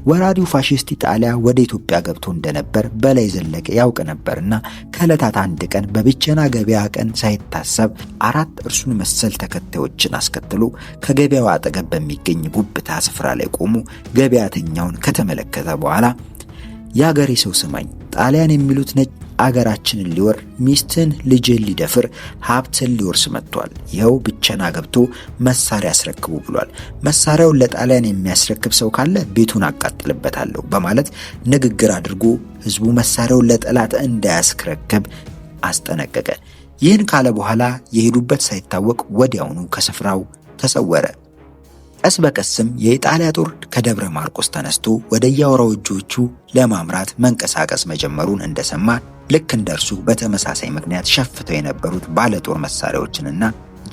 ወራሪው ፋሺስት ኢጣሊያ ወደ ኢትዮጵያ ገብቶ እንደነበር በላይ ዘለቀ ያውቅ ነበርና ከዕለታት አንድ ቀን በብቸና ገበያ ቀን ሳይታሰብ 4 እርሱን መሰል ተከታዮችን አስከትሎ ከገበያው አጠገብ በሚገኝ ጉብታ ስፍራ ላይ ቆሞ ገበያተኛውን ከተመለከተ በኋላ የአገሬ ሰው ስማኝ፣ ጣሊያን የሚሉት ነጭ አገራችንን ሊወር ሚስትን ልጅህን ሊደፍር ሀብትን ሊወርስ መጥቷል። ይኸው ብቸና ገብቶ መሳሪያ አስረክቡ ብሏል። መሳሪያውን ለጣሊያን የሚያስረክብ ሰው ካለ ቤቱን አቃጥልበታለሁ በማለት ንግግር አድርጎ ህዝቡ መሳሪያውን ለጠላት እንዳያስረክብ አስጠነቀቀ። ይህን ካለ በኋላ የሄዱበት ሳይታወቅ ወዲያውኑ ከስፍራው ተሰወረ። ቀስ በቀስም የኢጣሊያ ጦር ከደብረ ማርቆስ ተነስቶ ወደ የአውራጆቹ ለማምራት መንቀሳቀስ መጀመሩን እንደሰማ ልክ እንደርሱ በተመሳሳይ ምክንያት ሸፍተው የነበሩት ባለጦር መሳሪያዎችንና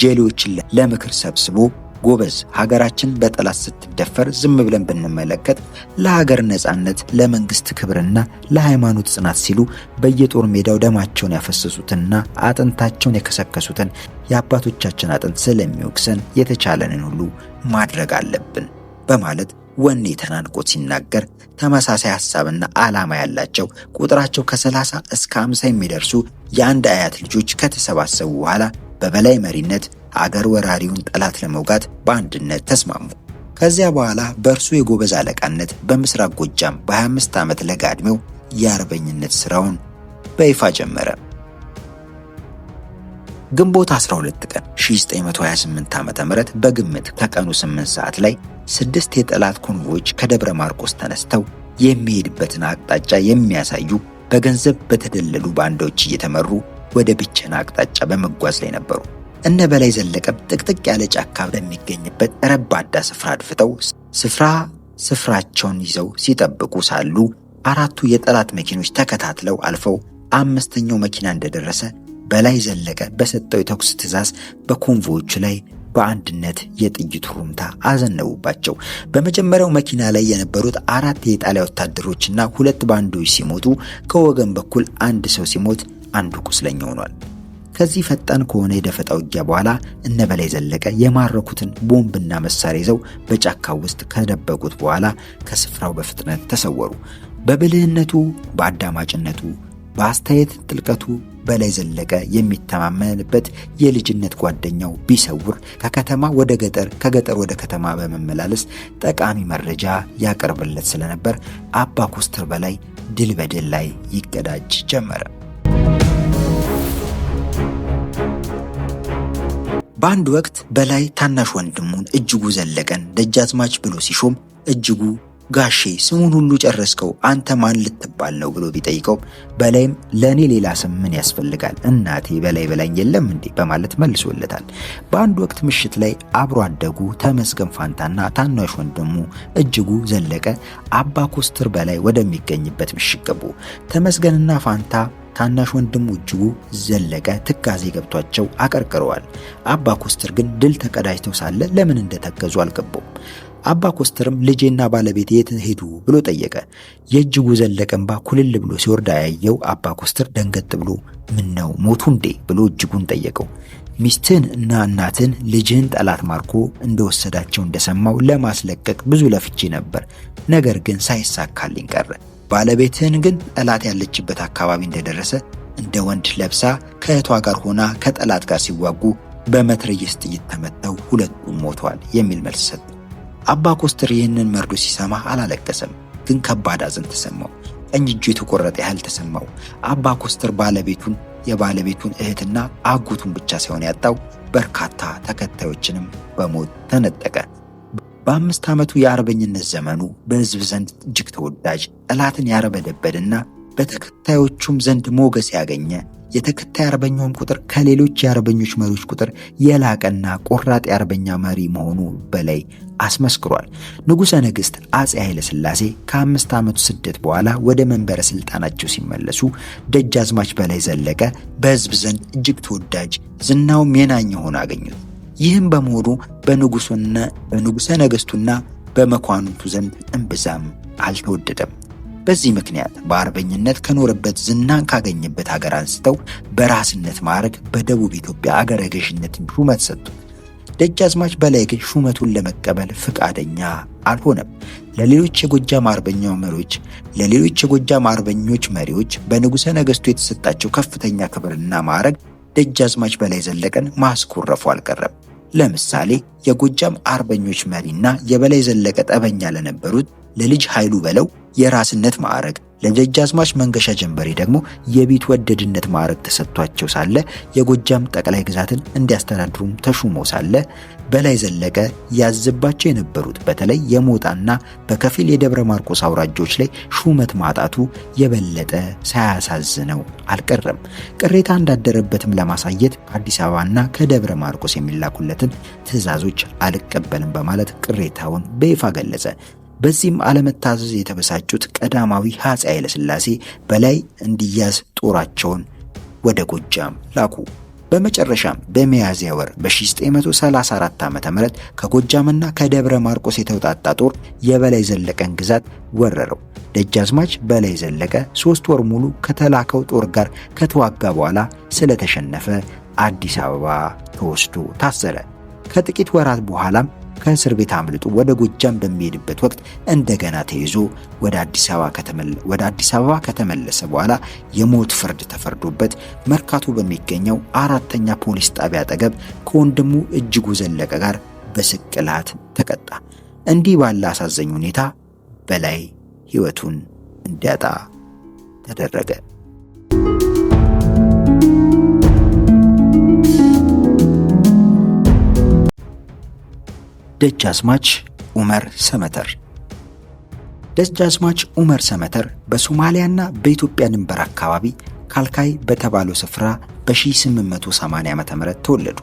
ጄሌዎችን ለምክር ሰብስቦ ጎበዝ፣ ሀገራችን በጠላት ስትደፈር ዝም ብለን ብንመለከት ለሀገር ነጻነት፣ ለመንግስት ክብርና ለሃይማኖት ጽናት ሲሉ በየጦር ሜዳው ደማቸውን ያፈሰሱትና አጥንታቸውን የከሰከሱትን የአባቶቻችን አጥንት ስለሚወቅሰን የተቻለንን ሁሉ ማድረግ አለብን በማለት ወኔ ተናንቆት ሲናገር ተመሳሳይ ሐሳብና ዓላማ ያላቸው ቁጥራቸው ከ30 እስከ 50 የሚደርሱ የአንድ አያት ልጆች ከተሰባሰቡ በኋላ በበላይ መሪነት አገር ወራሪውን ጠላት ለመውጋት በአንድነት ተስማሙ። ከዚያ በኋላ በእርሱ የጎበዝ አለቃነት በምስራቅ ጎጃም በ25 ዓመት ለጋ ዕድሜው የአርበኝነት ስራውን በይፋ ጀመረ። ግንቦት 12 ቀን 1928 ዓ.ም በግምት ከቀኑ 8 ሰዓት ላይ 6 የጠላት ኮንቮዮች ከደብረ ማርቆስ ተነስተው የሚሄድበትን አቅጣጫ የሚያሳዩ በገንዘብ በተደለሉ ባንዳዎች እየተመሩ ወደ ብቸና አቅጣጫ በመጓዝ ላይ ነበሩ። እነ በላይ ዘለቀ ጥቅጥቅ ያለ ጫካ በሚገኝበት ረባዳ ስፍራ አድፍጠው ስፍራቸውን ይዘው ሲጠብቁ ሳሉ 4ቱ የጠላት መኪኖች ተከታትለው አልፈው 5ኛው መኪና እንደደረሰ በላይ ዘለቀ በሰጠው የተኩስ ትዕዛዝ በኮንቮዮቹ ላይ በአንድነት የጥይት ሩምታ አዘነቡባቸው። በመጀመሪያው መኪና ላይ የነበሩት 4 የኢጣሊያ ወታደሮችና 2 ባንዶች ሲሞቱ ከወገን በኩል አንድ ሰው ሲሞት አንዱ ቁስለኛ ሆኗል። ከዚህ ፈጣን ከሆነ የደፈጣ ውጊያ በኋላ እነ በላይ ዘለቀ የማረኩትን ቦምብና መሳሪያ ይዘው በጫካው ውስጥ ከደበቁት በኋላ ከስፍራው በፍጥነት ተሰወሩ። በብልህነቱ፣ በአዳማጭነቱ፣ በአስተያየት ጥልቀቱ በላይ ዘለቀ የሚተማመንበት የልጅነት ጓደኛው ቢሰውር ከከተማ ወደ ገጠር ከገጠር ወደ ከተማ በመመላለስ ጠቃሚ መረጃ ያቀርብለት ስለነበር አባ ኮስተር በላይ ድል በድል ላይ ይቀዳጅ ጀመረ። በአንድ ወቅት በላይ ታናሽ ወንድሙን እጅጉ ዘለቀን ደጃዝማች ብሎ ሲሾም እጅጉ ጋሼ ስሙን ሁሉ ጨረስከው አንተ ማን ልትባል ነው ብሎ ቢጠይቀው በላይም ለኔ ሌላ ስም ምን ያስፈልጋል እናቴ በላይ በላኝ የለም እንዴ በማለት መልሶለታል። በአንድ ወቅት ምሽት ላይ አብሮ አደጉ ተመስገን ፋንታና ታናሽ ወንድሙ እጅጉ ዘለቀ አባ ኮስተር በላይ ወደሚገኝበት ምሽት ገቡ። ተመስገንና ፋንታ ታናሽ ወንድሙ እጅጉ ዘለቀ ትካዜ ገብቷቸው አቀርቅረዋል። አባ ኮስተር ግን ድል ተቀዳጅተው ሳለ ለምን እንደተከዙ አልገባውም። አባ ኮስተርም ልጄና ባለቤቴ የት ሄዱ ብሎ ጠየቀ። የእጅጉ ዘለቀ እንባ ኩልል ብሎ ሲወርድ ያየው አባ ኮስተር ደንገጥ ብሎ ምን ነው ሞቱ እንዴ ብሎ እጅጉን ጠየቀው። ሚስትህን እና እናትን ልጅህን ጠላት ማርኮ እንደወሰዳቸው እንደሰማው ለማስለቀቅ ብዙ ለፍቼ ነበር፣ ነገር ግን ሳይሳካልኝ ቀረ። ባለቤትህን ግን ጠላት ያለችበት አካባቢ እንደደረሰ እንደ ወንድ ለብሳ ከእህቷ ጋር ሆና ከጠላት ጋር ሲዋጉ በመትረየስ ጥይት ተመተው ሁለቱም ሞተዋል የሚል መልስ ሰጠ። አባ ኮስተር ይህንን መርዶ ሲሰማ አላለቀሰም፣ ግን ከባድ ሐዘን ተሰማው። ቀኝ እጁ የተቆረጠ ያህል ተሰማው። አባ ኮስተር የባለቤቱን እህትና አጎቱን ብቻ ሳይሆን ያጣው በርካታ ተከታዮችንም በሞት ተነጠቀ። በ5 ዓመቱ የአርበኝነት ዘመኑ በሕዝብ ዘንድ እጅግ ተወዳጅ፣ ጠላትን ያረበደበድና በተከታዮቹም ዘንድ ሞገስ ያገኘ፣ የተከታይ አርበኛውም ቁጥር ከሌሎች የአርበኞች መሪዎች ቁጥር የላቀና ቆራጥ የአርበኛ መሪ መሆኑ በላይ አስመስክሯል። ንጉሠ ነገሥት አፄ ኃይለ ሥላሴ ከ5 ዓመቱ ስደት በኋላ ወደ መንበረ ሥልጣናቸው ሲመለሱ ደጃዝማች በላይ ዘለቀ በሕዝብ ዘንድ እጅግ ተወዳጅ፣ ዝናውም የናኘ ሆኖ አገኙት። ይህም በመሆኑ በንጉሠ ነገሥቱና በመኳንንቱ ዘንድ እምብዛም አልተወደደም። በዚህ ምክንያት በአርበኝነት ከኖረበት ዝናን ካገኘበት ሀገር አንስተው በራስነት ማዕረግ በደቡብ ኢትዮጵያ አገረ ገዥነት ሹመት ሰጡት። ደጃዝማች በላይ ግን ሹመቱን ለመቀበል ፈቃደኛ አልሆነም። ለሌሎች የጎጃም አርበኞች መሪዎች በንጉሠ ነገሥቱ የተሰጣቸው ከፍተኛ ክብርና ማዕረግ ደጃዝማች በላይ ዘለቀን ማስኮረፉ አልቀረም። ለምሳሌ የጎጃም አርበኞች መሪና የበላይ ዘለቀ ጠበኛ ለነበሩት ለልጅ ኃይሉ በለው የራስነት ማዕረግ፣ ለደጃዝማች መንገሻ ጀንበሬ ደግሞ የቢትወደድነት ማዕረግ ተሰጥቷቸው ሳለ የጎጃም ጠቅላይ ግዛትን እንዲያስተዳድሩም ተሹሞ ሳለ በላይ ዘለቀ ያዝባቸው የነበሩት በተለይ የሞጣና በከፊል የደብረ ማርቆስ አውራጆች ላይ ሹመት ማጣቱ የበለጠ ሳያሳዝነው አልቀረም። ቅሬታ እንዳደረበትም ለማሳየት ከአዲስ አበባና ከደብረ ማርቆስ የሚላኩለትን ትዕዛዞች አልቀበልም በማለት ቅሬታውን በይፋ ገለጸ። በዚህም አለመታዘዝ የተበሳጩት ቀዳማዊ አፄ ኃይለ ሥላሴ በላይ እንዲያዝ ጦራቸውን ወደ ጎጃም ላኩ። በመጨረሻም በሚያዝያ ወር በ1934 ዓ.ም ከጎጃምና ከደብረ ማርቆስ የተውጣጣ ጦር የበላይ ዘለቀን ግዛት ወረረው። ደጃዝማች በላይ ዘለቀ 3 ወር ሙሉ ከተላከው ጦር ጋር ከተዋጋ በኋላ ስለተሸነፈ አዲስ አበባ ተወስዶ ታሰረ። ከጥቂት ወራት በኋላም ከእስር ቤት አምልጦ ወደ ጎጃም በሚሄድበት ወቅት እንደገና ተይዞ ወደ አዲስ አበባ ከተመለሰ በኋላ የሞት ፍርድ ተፈርዶበት መርካቶ በሚገኘው 4ኛ ፖሊስ ጣቢያ አጠገብ ከወንድሙ እጅጉ ዘለቀ ጋር በስቅላት ተቀጣ። እንዲህ ባለ አሳዛኝ ሁኔታ በላይ ሕይወቱን እንዲያጣ ተደረገ። ደጃዝማች ዑመር ሰመተር። ደጃዝማች ዑመር ሰመተር በሶማሊያና በኢትዮጵያ ድንበር አካባቢ ካልካይ በተባለው ስፍራ በ1880 ዓ.ም ተወለዱ።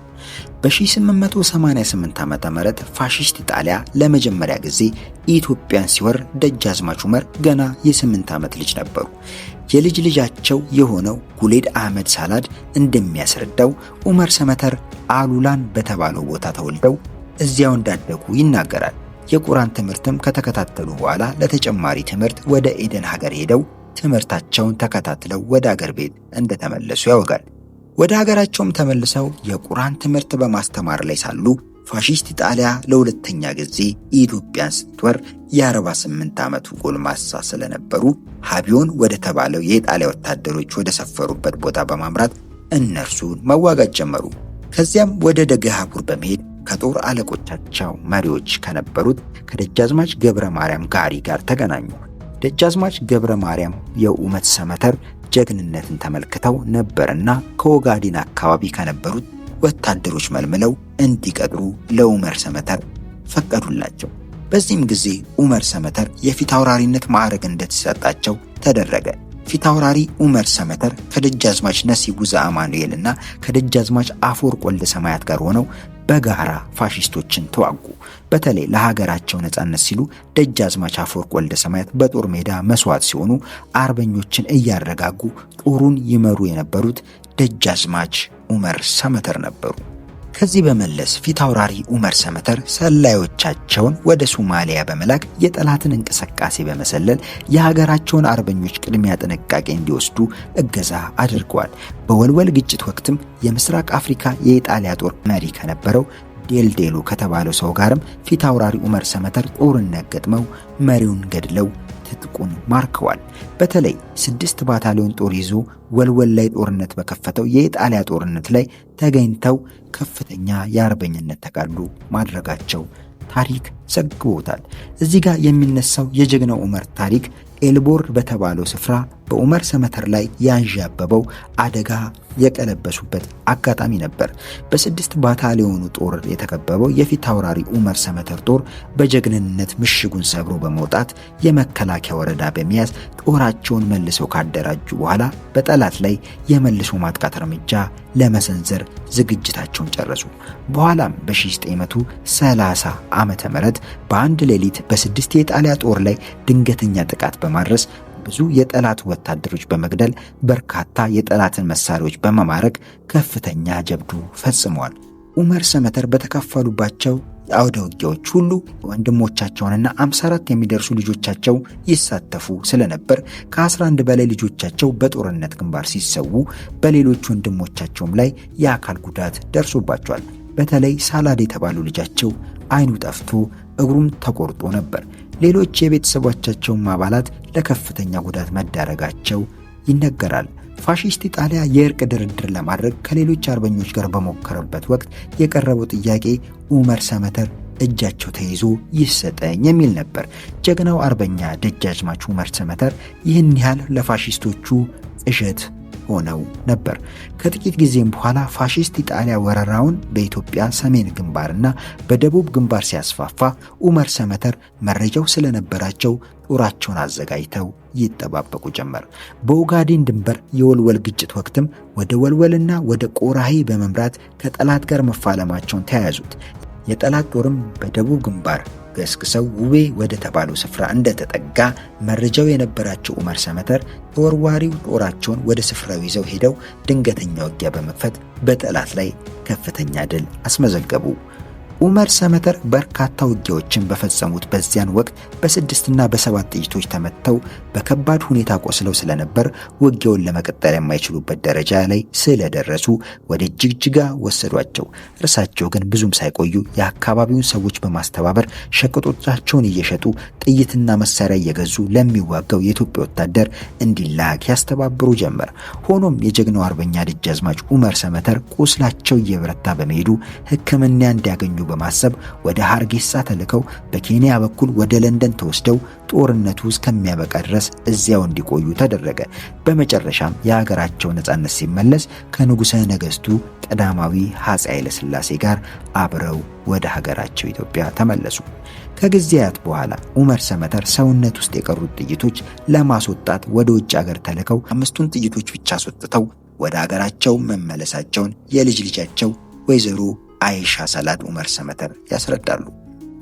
በ1888 ዓ.ም ፋሺስት ኢጣሊያ ለመጀመሪያ ጊዜ ኢትዮጵያን ሲወር ደጃዝማች ዑመር ገና የ8 ዓመት ልጅ ነበሩ። የልጅ ልጃቸው የሆነው ጉሌድ አህመድ ሳላድ እንደሚያስረዳው ዑመር ሰመተር አሉላን በተባለው ቦታ ተወልደው እዚያው እንዳደጉ ይናገራል። የቁርአን ትምህርትም ከተከታተሉ በኋላ ለተጨማሪ ትምህርት ወደ ኤደን ሀገር ሄደው ትምህርታቸውን ተከታትለው ወደ አገር ቤት እንደተመለሱ ያወጋል። ወደ ሀገራቸውም ተመልሰው የቁርአን ትምህርት በማስተማር ላይ ሳሉ ፋሺስት ኢጣሊያ ለሁለተኛ ጊዜ ኢትዮጵያን ስትወር የ48 ዓመቱ ጎልማሳ ስለነበሩ ሀቢዮን ወደ ተባለው የኢጣሊያ ወታደሮች ወደ ሰፈሩበት ቦታ በማምራት እነርሱን መዋጋት ጀመሩ። ከዚያም ወደ ደገሃቡር በመሄድ ከጦር አለቆቻቸው መሪዎች ከነበሩት ከደጃዝማች ገብረ ማርያም ጋሪ ጋር ተገናኙ። ደጃዝማች ገብረ ማርያም የዑመር ሰመተር ጀግንነትን ተመልክተው ነበርና ከኦጋዴን አካባቢ ከነበሩት ወታደሮች መልምለው እንዲቀጥሩ ለዑመር ሰመተር ፈቀዱላቸው። በዚህም ጊዜ ዑመር ሰመተር የፊት አውራሪነት ማዕረግ እንደተሰጣቸው ተደረገ። ፊታውራሪ ኡመር ሰመተር ከደጃዝማች ነሲቡ ዘአማኑኤል እና ከደጃዝማች አፈወርቅ ወልደ ሰማያት ጋር ሆነው በጋራ ፋሺስቶችን ተዋጉ። በተለይ ለሀገራቸው ነጻነት ሲሉ ደጃዝማች አፈወርቅ ወልደ ሰማያት በጦር ሜዳ መስዋዕት ሲሆኑ አርበኞችን እያረጋጉ ጦሩን ይመሩ የነበሩት ደጃዝማች ኡመር ሰመተር ነበሩ። ከዚህ በመለስ ፊታውራሪ ኡመር ሰመተር ሰላዮቻቸውን ወደ ሶማሊያ በመላክ የጠላትን እንቅስቃሴ በመሰለል የሀገራቸውን አርበኞች ቅድሚያ ጥንቃቄ እንዲወስዱ እገዛ አድርገዋል። በወልወል ግጭት ወቅትም የምስራቅ አፍሪካ የኢጣሊያ ጦር መሪ ከነበረው ዴልዴሎ ከተባለው ሰው ጋርም ፊታውራሪ ኡመር ሰመተር ጦርነት ገጥመው መሪውን ገድለው ትጥቁን ማርከዋል። በተለይ 6 ባታሊዮን ጦር ይዞ ወልወል ላይ ጦርነት በከፈተው የኢጣሊያ ጦርነት ላይ ተገኝተው ከፍተኛ የአርበኝነት ተጋድሎ ማድረጋቸው ታሪክ ዘግቦታል። እዚህ ጋር የሚነሳው የጀግናው ኡመር ታሪክ ኤልቦር በተባለው ስፍራ በኡመር ሰመተር ላይ ያንዣበበው አደጋ የቀለበሱበት አጋጣሚ ነበር። በ6 ባታሊዮኑ ጦር የተከበበው የፊታውራሪ ኡመር ሰመተር ጦር በጀግንነት ምሽጉን ሰብሮ በመውጣት የመከላከያ ወረዳ በመያዝ ጦራቸውን መልሰው ካደራጁ በኋላ በጠላት ላይ የመልሶ ማጥቃት እርምጃ ለመሰንዘር ዝግጅታቸውን ጨረሱ። በኋላም በ1930 ዓመተ ምህረት በአንድ ሌሊት በ6 የጣሊያ ጦር ላይ ድንገተኛ ጥቃት በማድረስ ብዙ የጠላት ወታደሮች በመግደል በርካታ የጠላትን መሳሪያዎች በመማረክ ከፍተኛ ጀብዱ ፈጽመዋል። ኡመር ሰመተር በተካፈሉባቸው የአውደ ውጊያዎች ሁሉ ወንድሞቻቸውንና 54 የሚደርሱ ልጆቻቸው ይሳተፉ ስለነበር ከ11 በላይ ልጆቻቸው በጦርነት ግንባር ሲሰዉ በሌሎች ወንድሞቻቸውም ላይ የአካል ጉዳት ደርሶባቸዋል። በተለይ ሳላድ የተባለው ልጃቸው አይኑ ጠፍቶ እግሩም ተቆርጦ ነበር። ሌሎች የቤተሰቦቻቸውም አባላት ለከፍተኛ ጉዳት መዳረጋቸው ይነገራል። ፋሺስት ኢጣሊያ የእርቅ ድርድር ለማድረግ ከሌሎች አርበኞች ጋር በሞከረበት ወቅት የቀረበው ጥያቄ ኡመር ሰመተር እጃቸው ተይዞ ይሰጠኝ የሚል ነበር። ጀግናው አርበኛ ደጃዝማች ኡመር ሰመተር ይህን ያህል ለፋሺስቶቹ እሸት ሆነው ነበር። ከጥቂት ጊዜም በኋላ ፋሺስት ኢጣሊያ ወረራውን በኢትዮጵያ ሰሜን ግንባርና በደቡብ ግንባር ሲያስፋፋ ኡመር ሰመተር መረጃው ስለነበራቸው ጦራቸውን አዘጋጅተው ይጠባበቁ ጀመር። በኦጋዴን ድንበር የወልወል ግጭት ወቅትም ወደ ወልወልና ወደ ቆራሂ በመምራት ከጠላት ጋር መፋለማቸውን ተያያዙት። የጠላት ጦርም በደቡብ ግንባር ገስግሰው ውቤ ወደ ተባለው ስፍራ እንደተጠጋ መረጃው የነበራቸው ኡመር ሰመተር ተወርዋሪው ጦራቸውን ወደ ስፍራው ይዘው ሄደው ድንገተኛ ውጊያ በመክፈት በጠላት ላይ ከፍተኛ ድል አስመዘገቡ። ኡመር ሰመተር በርካታ ውጊያዎችን በፈጸሙት በዚያን ወቅት በ6 እና በ7 ጥይቶች ተመተው በከባድ ሁኔታ ቆስለው ስለነበር ውጊያውን ለመቀጠል የማይችሉበት ደረጃ ላይ ስለደረሱ ወደ ጅግጅጋ ወሰዷቸው። እርሳቸው ግን ብዙም ሳይቆዩ የአካባቢውን ሰዎች በማስተባበር ሸቀጦቻቸውን እየሸጡ ጥይትና መሳሪያ እየገዙ ለሚዋጋው የኢትዮጵያ ወታደር እንዲላክ ያስተባብሩ ጀመር። ሆኖም የጀግናው አርበኛ ደጃዝማች ኡመር ሰመተር ቁስላቸው እየበረታ በመሄዱ ሕክምና እንዲያገኙ በማሰብ ወደ ሃርጌሳ ተልከው በኬንያ በኩል ወደ ለንደን ተወስደው ጦርነቱ እስከሚያበቃ ድረስ እዚያው እንዲቆዩ ተደረገ። በመጨረሻም የሀገራቸው ነጻነት ሲመለስ ከንጉሠ ነገሥቱ ቀዳማዊ አፄ ኃይለ ሥላሴ ጋር አብረው ወደ ሀገራቸው ኢትዮጵያ ተመለሱ። ከጊዜያት በኋላ ኡመር ሰመተር ሰውነት ውስጥ የቀሩት ጥይቶች ለማስወጣት ወደ ውጭ ሀገር ተልከው 5ቱን ጥይቶች ብቻ አስወጥተው ወደ ሀገራቸው መመለሳቸውን የልጅ ልጃቸው ወይዘሮ አይሻ ሰላድ ኡመር ሰመተር ያስረዳሉ።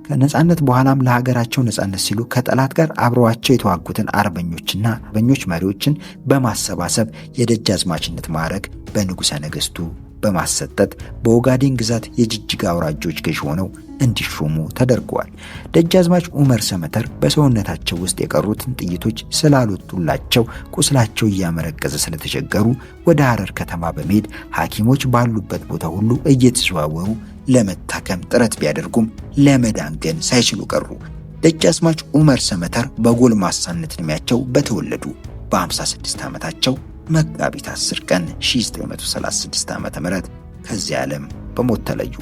ከነጻነት በኋላም ለሀገራቸው ነጻነት ሲሉ ከጠላት ጋር አብረዋቸው የተዋጉትን አርበኞችና አርበኞች መሪዎችን በማሰባሰብ የደጃዝማችነት ማዕረግ በንጉሠ ነገሥቱ በማሰጠት በኦጋዴን ግዛት የጅጅጋ አውራጆች ገዥ ሆነው እንዲሾሙ ተደርገዋል። ደጃዝማች ኡመር ሰመተር በሰውነታቸው ውስጥ የቀሩትን ጥይቶች ስላልወጡላቸው ቁስላቸው እያመረቀዘ ስለተቸገሩ ወደ ሐረር ከተማ በመሄድ ሐኪሞች ባሉበት ቦታ ሁሉ እየተዘዋወሩ ለመታከም ጥረት ቢያደርጉም ለመዳን ግን ሳይችሉ ቀሩ። ደጃዝማች ኡመር ሰመተር በጎልማሳነት ዕድሜያቸው በተወለዱ በ56 ዓመታቸው መጋቢት 10 ቀን 1936 ዓ.ም ከዚህ ዓለም በሞት ተለዩ።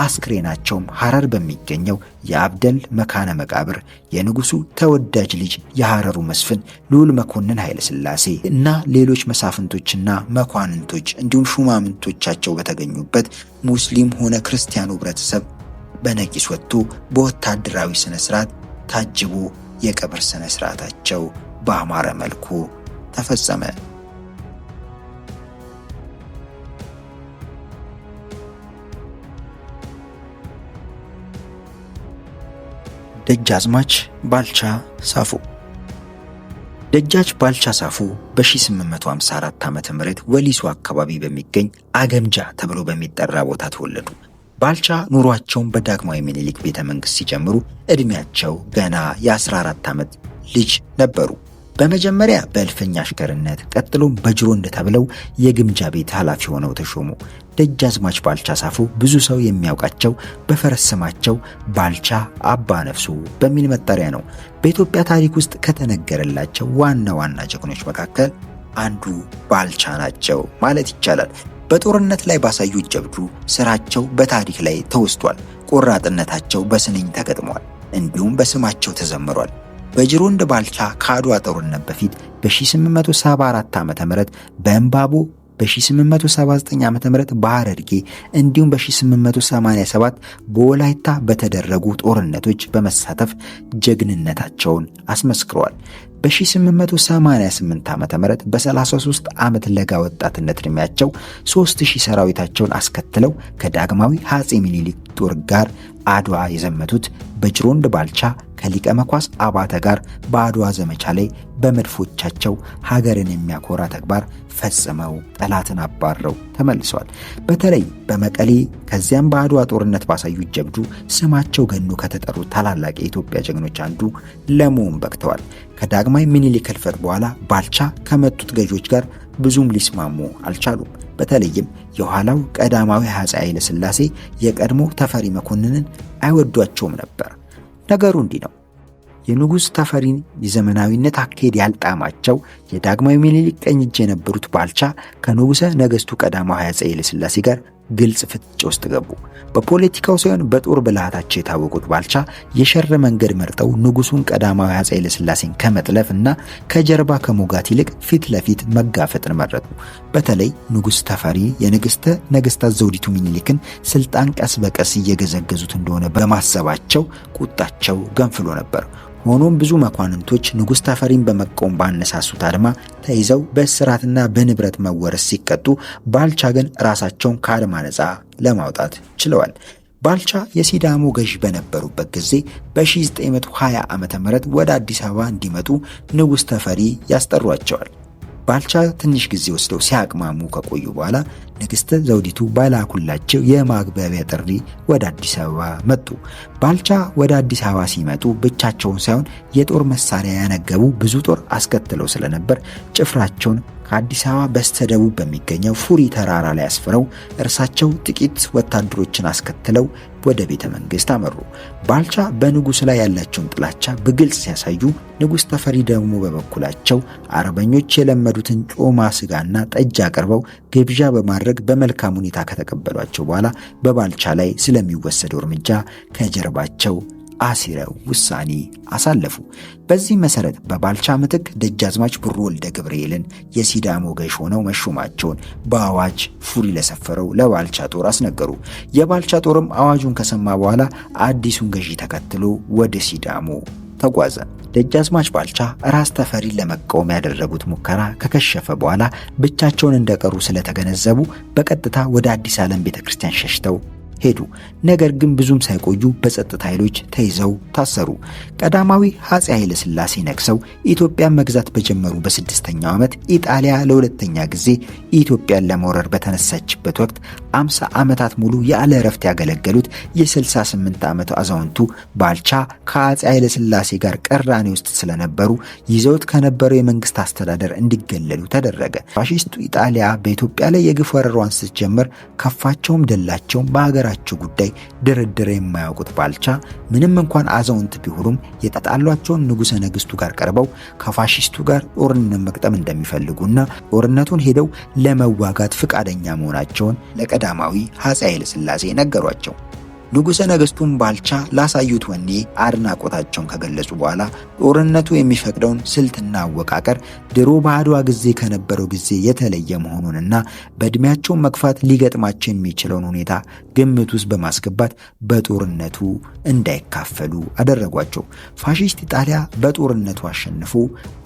አስክሬናቸውም ሐረር በሚገኘው የአብደል መካነ መቃብር የንጉሱ ተወዳጅ ልጅ የሐረሩ መስፍን ልዑል መኮንን ኃይለ ሥላሴ እና ሌሎች መሳፍንቶችና መኳንንቶች እንዲሁም ሹማምንቶቻቸው በተገኙበት ሙስሊም ሆነ ክርስቲያኑ ህብረተሰብ በነቂስ ወጥቶ በወታደራዊ ስነ ስርዓት ታጅቦ የቀብር ስነ ስርዓታቸው በአማረ መልኩ ተፈጸመ። ደጃዝማች ባልቻ ሳፎ። ደጃች ባልቻ ሳፎ በ1854 ዓ.ም ወሊሶ አካባቢ በሚገኝ አገምጃ ተብሎ በሚጠራ ቦታ ተወለዱ። ባልቻ ኑሯቸውን በዳግማዊ ምኒልክ ቤተ መንግሥት ሲጀምሩ ዕድሜያቸው ገና የ14 ዓመት ልጅ ነበሩ። በመጀመሪያ በእልፍኝ አሽከርነት፣ ቀጥሎም በጅሮንድ ተብለው የግምጃ ቤት ኃላፊ ሆነው ተሾሙ። ደጃዝማች ባልቻ ሳፎ ብዙ ሰው የሚያውቃቸው በፈረስ ስማቸው ባልቻ አባ ነፍሱ በሚል መጠሪያ ነው። በኢትዮጵያ ታሪክ ውስጥ ከተነገረላቸው ዋና ዋና ጀግኖች መካከል አንዱ ባልቻ ናቸው ማለት ይቻላል። በጦርነት ላይ ባሳዩት ጀብዱ ስራቸው በታሪክ ላይ ተወስቷል። ቆራጥነታቸው በስንኝ ተገጥሟል፣ እንዲሁም በስማቸው ተዘምሯል። በጅሮንድ ባልቻ ከአድዋ ጦርነት በፊት በ1874 ዓ.ም በእምባቦ፣ በ1879 ዓ.ም በሐረርጌ እንዲሁም በ1887 በወላይታ በተደረጉ ጦርነቶች በመሳተፍ ጀግንነታቸውን አስመስክረዋል። በ1888 ዓ.ም በ33 ዓመት ለጋ ወጣትነት ዕድሜያቸው 3000 ሰራዊታቸውን አስከትለው ከዳግማዊ አፄ ምኒልክ ጦር ጋር አድዋ የዘመቱት በጅሮንድ ባልቻ ከሊቀ መኳስ አባተ ጋር በአድዋ ዘመቻ ላይ በመድፎቻቸው ሀገርን የሚያኮራ ተግባር ፈጽመው ጠላትን አባረው ተመልሰዋል። በተለይ በመቀሌ ከዚያም በአድዋ ጦርነት ባሳዩት ጀብዱ ስማቸው ገኖ ከተጠሩ ታላላቅ የኢትዮጵያ ጀግኖች አንዱ ለመሆን በቅተዋል። ከዳግማዊ ምኒልክ ሕልፈት በኋላ ባልቻ ከመጡት ገዦች ጋር ብዙም ሊስማሙ አልቻሉም። በተለይም የኋላው ቀዳማዊ አፄ ኃይለ ሥላሴ የቀድሞ ተፈሪ መኮንንን አይወዷቸውም ነበር። ነገሩ እንዲህ ነው። የንጉሥ ተፈሪን የዘመናዊነት አካሄድ ያልጣማቸው የዳግማዊ ምኒልክ ቀኝ እጅ የነበሩት ባልቻ ከንጉሠ ነገሥቱ ቀዳማዊ አፄ ኃይለ ሥላሴ ጋር ግልጽ ፍጥጫ ውስጥ ገቡ። በፖለቲካው ሳይሆን በጦር ብልሃታቸው የታወቁት ባልቻ የሸረ መንገድ መርጠው ንጉሡን ቀዳማዊ አፄ ኃይለ ሥላሴን ከመጥለፍ እና ከጀርባ ከሞጋት ይልቅ ፊት ለፊት መጋፈጥን መረጡ። በተለይ ንጉሥ ተፈሪ የንግሥተ ነገሥታት ዘውዲቱ ምኒልክን ስልጣን ቀስ በቀስ እየገዘገዙት እንደሆነ በማሰባቸው ቁጣቸው ገንፍሎ ነበር። ሆኖም ብዙ መኳንንቶች ንጉሥ ተፈሪን በመቃወም ባነሳሱት አድማ ተይዘው በእስራትና በንብረት መወረስ ሲቀጡ፣ ባልቻ ግን ራሳቸውን ከአድማ ነፃ ለማውጣት ችለዋል። ባልቻ የሲዳሞ ገዥ በነበሩበት ጊዜ በ1920 ዓ.ም ወደ አዲስ አበባ እንዲመጡ ንጉሥ ተፈሪ ያስጠሯቸዋል። ባልቻ ትንሽ ጊዜ ወስደው ሲያቅማሙ ከቆዩ በኋላ ንግሥተ ዘውዲቱ ባላኩላቸው የማግባቢያ ጥሪ ወደ አዲስ አበባ መጡ። ባልቻ ወደ አዲስ አበባ ሲመጡ ብቻቸውን ሳይሆን የጦር መሳሪያ ያነገቡ ብዙ ጦር አስከትለው ስለነበር ጭፍራቸውን ከአዲስ አበባ በስተደቡብ በሚገኘው ፉሪ ተራራ ላይ አስፍረው እርሳቸው ጥቂት ወታደሮችን አስከትለው ወደ ቤተ መንግሥት አመሩ። ባልቻ በንጉሥ ላይ ያላቸውን ጥላቻ በግልጽ ሲያሳዩ፣ ንጉሥ ተፈሪ ደግሞ በበኩላቸው አርበኞች የለመዱትን ጮማ ስጋና ጠጅ አቅርበው ግብዣ በማድረግ በመልካም ሁኔታ ከተቀበሏቸው በኋላ በባልቻ ላይ ስለሚወሰደው እርምጃ ከጀርባቸው አሲረው ውሳኔ አሳለፉ። በዚህ መሰረት በባልቻ ምትክ ደጃዝማች ብሩ ወልደ ገብርኤልን የሲዳሞ ገዥ ሆነው መሾማቸውን በአዋጅ ፉሪ ለሰፈረው ለባልቻ ጦር አስነገሩ። የባልቻ ጦርም አዋጁን ከሰማ በኋላ አዲሱን ገዢ ተከትሎ ወደ ሲዳሞ ተጓዘ። ደጃዝማች ባልቻ ራስ ተፈሪን ለመቃወም ያደረጉት ሙከራ ከከሸፈ በኋላ ብቻቸውን እንደቀሩ ስለተገነዘቡ በቀጥታ ወደ አዲስ ዓለም ቤተክርስቲያን ሸሽተው ሄዱ። ነገር ግን ብዙም ሳይቆዩ በጸጥታ ኃይሎች ተይዘው ታሰሩ። ቀዳማዊ አፄ ኃይለ ሥላሴ ነግሰው ኢትዮጵያን መግዛት በጀመሩ በ6ኛው ዓመት ኢጣሊያ ለሁለተኛ ጊዜ ኢትዮጵያን ለመውረር በተነሳችበት ወቅት 50 ዓመታት ሙሉ ያለ እረፍት ያገለገሉት የ68 ዓመቱ አዛውንቱ ባልቻ ከአፄ ኃይለ ሥላሴ ጋር ቅራኔ ውስጥ ስለነበሩ ይዘውት ከነበረው የመንግስት አስተዳደር እንዲገለሉ ተደረገ። ፋሺስቱ ኢጣሊያ በኢትዮጵያ ላይ የግፍ ወረሯን ስትጀምር ከፋቸውም ደላቸውም በሀገራቸው ጉዳይ ድርድር የማያውቁት ባልቻ ምንም እንኳን አዛውንት ቢሆኑም የተጣሏቸውን ንጉሠ ነገሥቱ ጋር ቀርበው ከፋሺስቱ ጋር ጦርነት መቅጠም እንደሚፈልጉና ጦርነቱን ሄደው ለመዋጋት ፈቃደኛ መሆናቸውን ለቀዳማዊ አፄ ኃይለ ሥላሴ ነገሯቸው። ንጉሠ ነገሥቱም ባልቻ ላሳዩት ወኔ አድናቆታቸውን ከገለጹ በኋላ ጦርነቱ የሚፈቅደውን ስልትና አወቃቀር ድሮ በአድዋ ጊዜ ከነበረው ጊዜ የተለየ መሆኑንና በዕድሜያቸው መግፋት ሊገጥማቸው የሚችለውን ሁኔታ ግምት ውስጥ በማስገባት በጦርነቱ እንዳይካፈሉ አደረጓቸው። ፋሺስት ኢጣሊያ በጦርነቱ አሸንፎ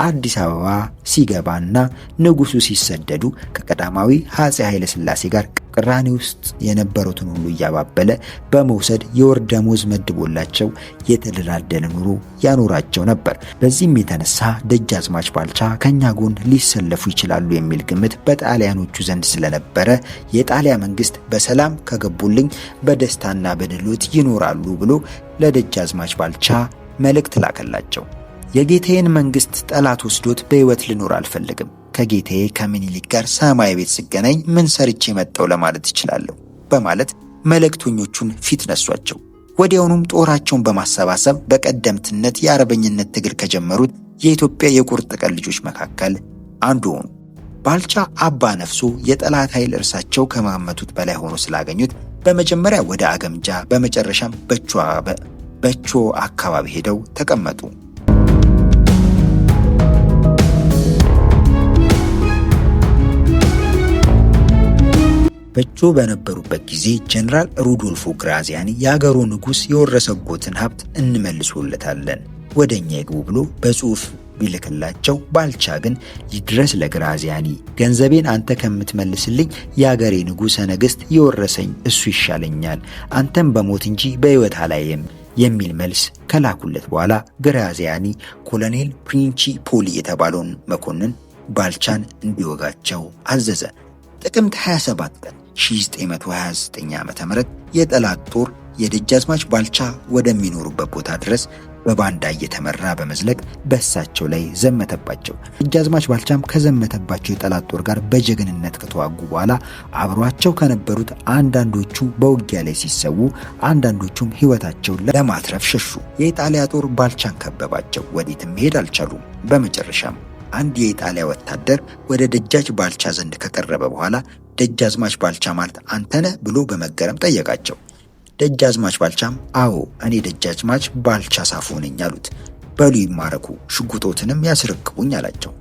አዲስ አበባ ሲገባና ንጉሡ ሲሰደዱ ከቀዳማዊ አፄ ኃይለ ሥላሴ ጋር ቅራኔ ውስጥ የነበሩትን ሁሉ እያባበለ በመውሰድ የወር ደመወዝ መድቦላቸው የተደላደለ ኑሮ ያኖራቸው ነበር። በዚህም የተነሳ ደጃዝማች ባልቻ ከኛ ጎን ሊሰለፉ ይችላሉ የሚል ግምት በጣሊያኖቹ ዘንድ ስለነበረ የጣሊያ መንግስት በሰላም ከገቡልኝ በደስታና በድሎት ይኖራሉ ብሎ ለደጃዝማች ባልቻ መልእክት ላከላቸው። የጌታዬን መንግስት ጠላት ወስዶት በሕይወት ልኖር አልፈልግም። ከጌታዬ ከምኒልክ ጋር ሰማይ ቤት ስገናኝ ምን ሰርቼ መጣው ለማለት ይችላለሁ በማለት መልእክተኞቹን ፊት ነሷቸው። ወዲያውኑም ጦራቸውን በማሰባሰብ በቀደምትነት የአርበኝነት ትግል ከጀመሩት የኢትዮጵያ የቁርጥ ቀን ልጆች መካከል አንዱ ሆኑ። ባልቻ አባ ነፍሶ የጠላት ኃይል እርሳቸው ከመገመቱት በላይ ሆኖ ስላገኙት በመጀመሪያ ወደ አገምጃ በመጨረሻም በቾ አካባቢ ሄደው ተቀመጡ። በቾ በነበሩበት ጊዜ ጀነራል ሩዶልፎ ግራዚያኒ የአገሩ ንጉሥ የወረሰቦትን ሀብት እንመልሶለታለን ወደኛ ይግቡ ብሎ በጽሑፍ ቢልክላቸው ባልቻ ግን ይድረስ ለግራዚያኒ ገንዘቤን አንተ ከምትመልስልኝ የአገሬ ንጉሠ ነገሥት የወረሰኝ እሱ ይሻለኛል፣ አንተም በሞት እንጂ በሕይወት አላየም የሚል መልስ ከላኩለት በኋላ ግራዚያኒ ኮሎኔል ፕሪንቺፖሊ የተባለውን መኮንን ባልቻን እንዲወጋቸው አዘዘ። ጥቅምት 27 ቀን 1929 ዓ.ም የጠላት ጦር የደጃዝማች ባልቻ ወደሚኖሩበት ቦታ ድረስ በባንዳ እየተመራ በመዝለቅ በእሳቸው ላይ ዘመተባቸው። ደጃዝማች ባልቻም ከዘመተባቸው የጠላት ጦር ጋር በጀግንነት ከተዋጉ በኋላ አብሯቸው ከነበሩት አንዳንዶቹ በውጊያ ላይ ሲሰዉ፣ አንዳንዶቹም ሕይወታቸውን ለማትረፍ ሸሹ። የኢጣሊያ ጦር ባልቻን ከበባቸው። ወዴትም መሄድ አልቻሉም። በመጨረሻም አንድ የኢጣሊያ ወታደር ወደ ደጃች ባልቻ ዘንድ ከቀረበ በኋላ ደጃዝማች ባልቻ ማለት አንተነ ብሎ በመገረም ጠየቃቸው። ደጃዝማች ባልቻም አዎ እኔ ደጃዝማች ባልቻ ሳፎ ነኝ አሉት። በሉ ይማረኩ፣ ሽጉጦትንም ያስረክቡኝ አላቸው።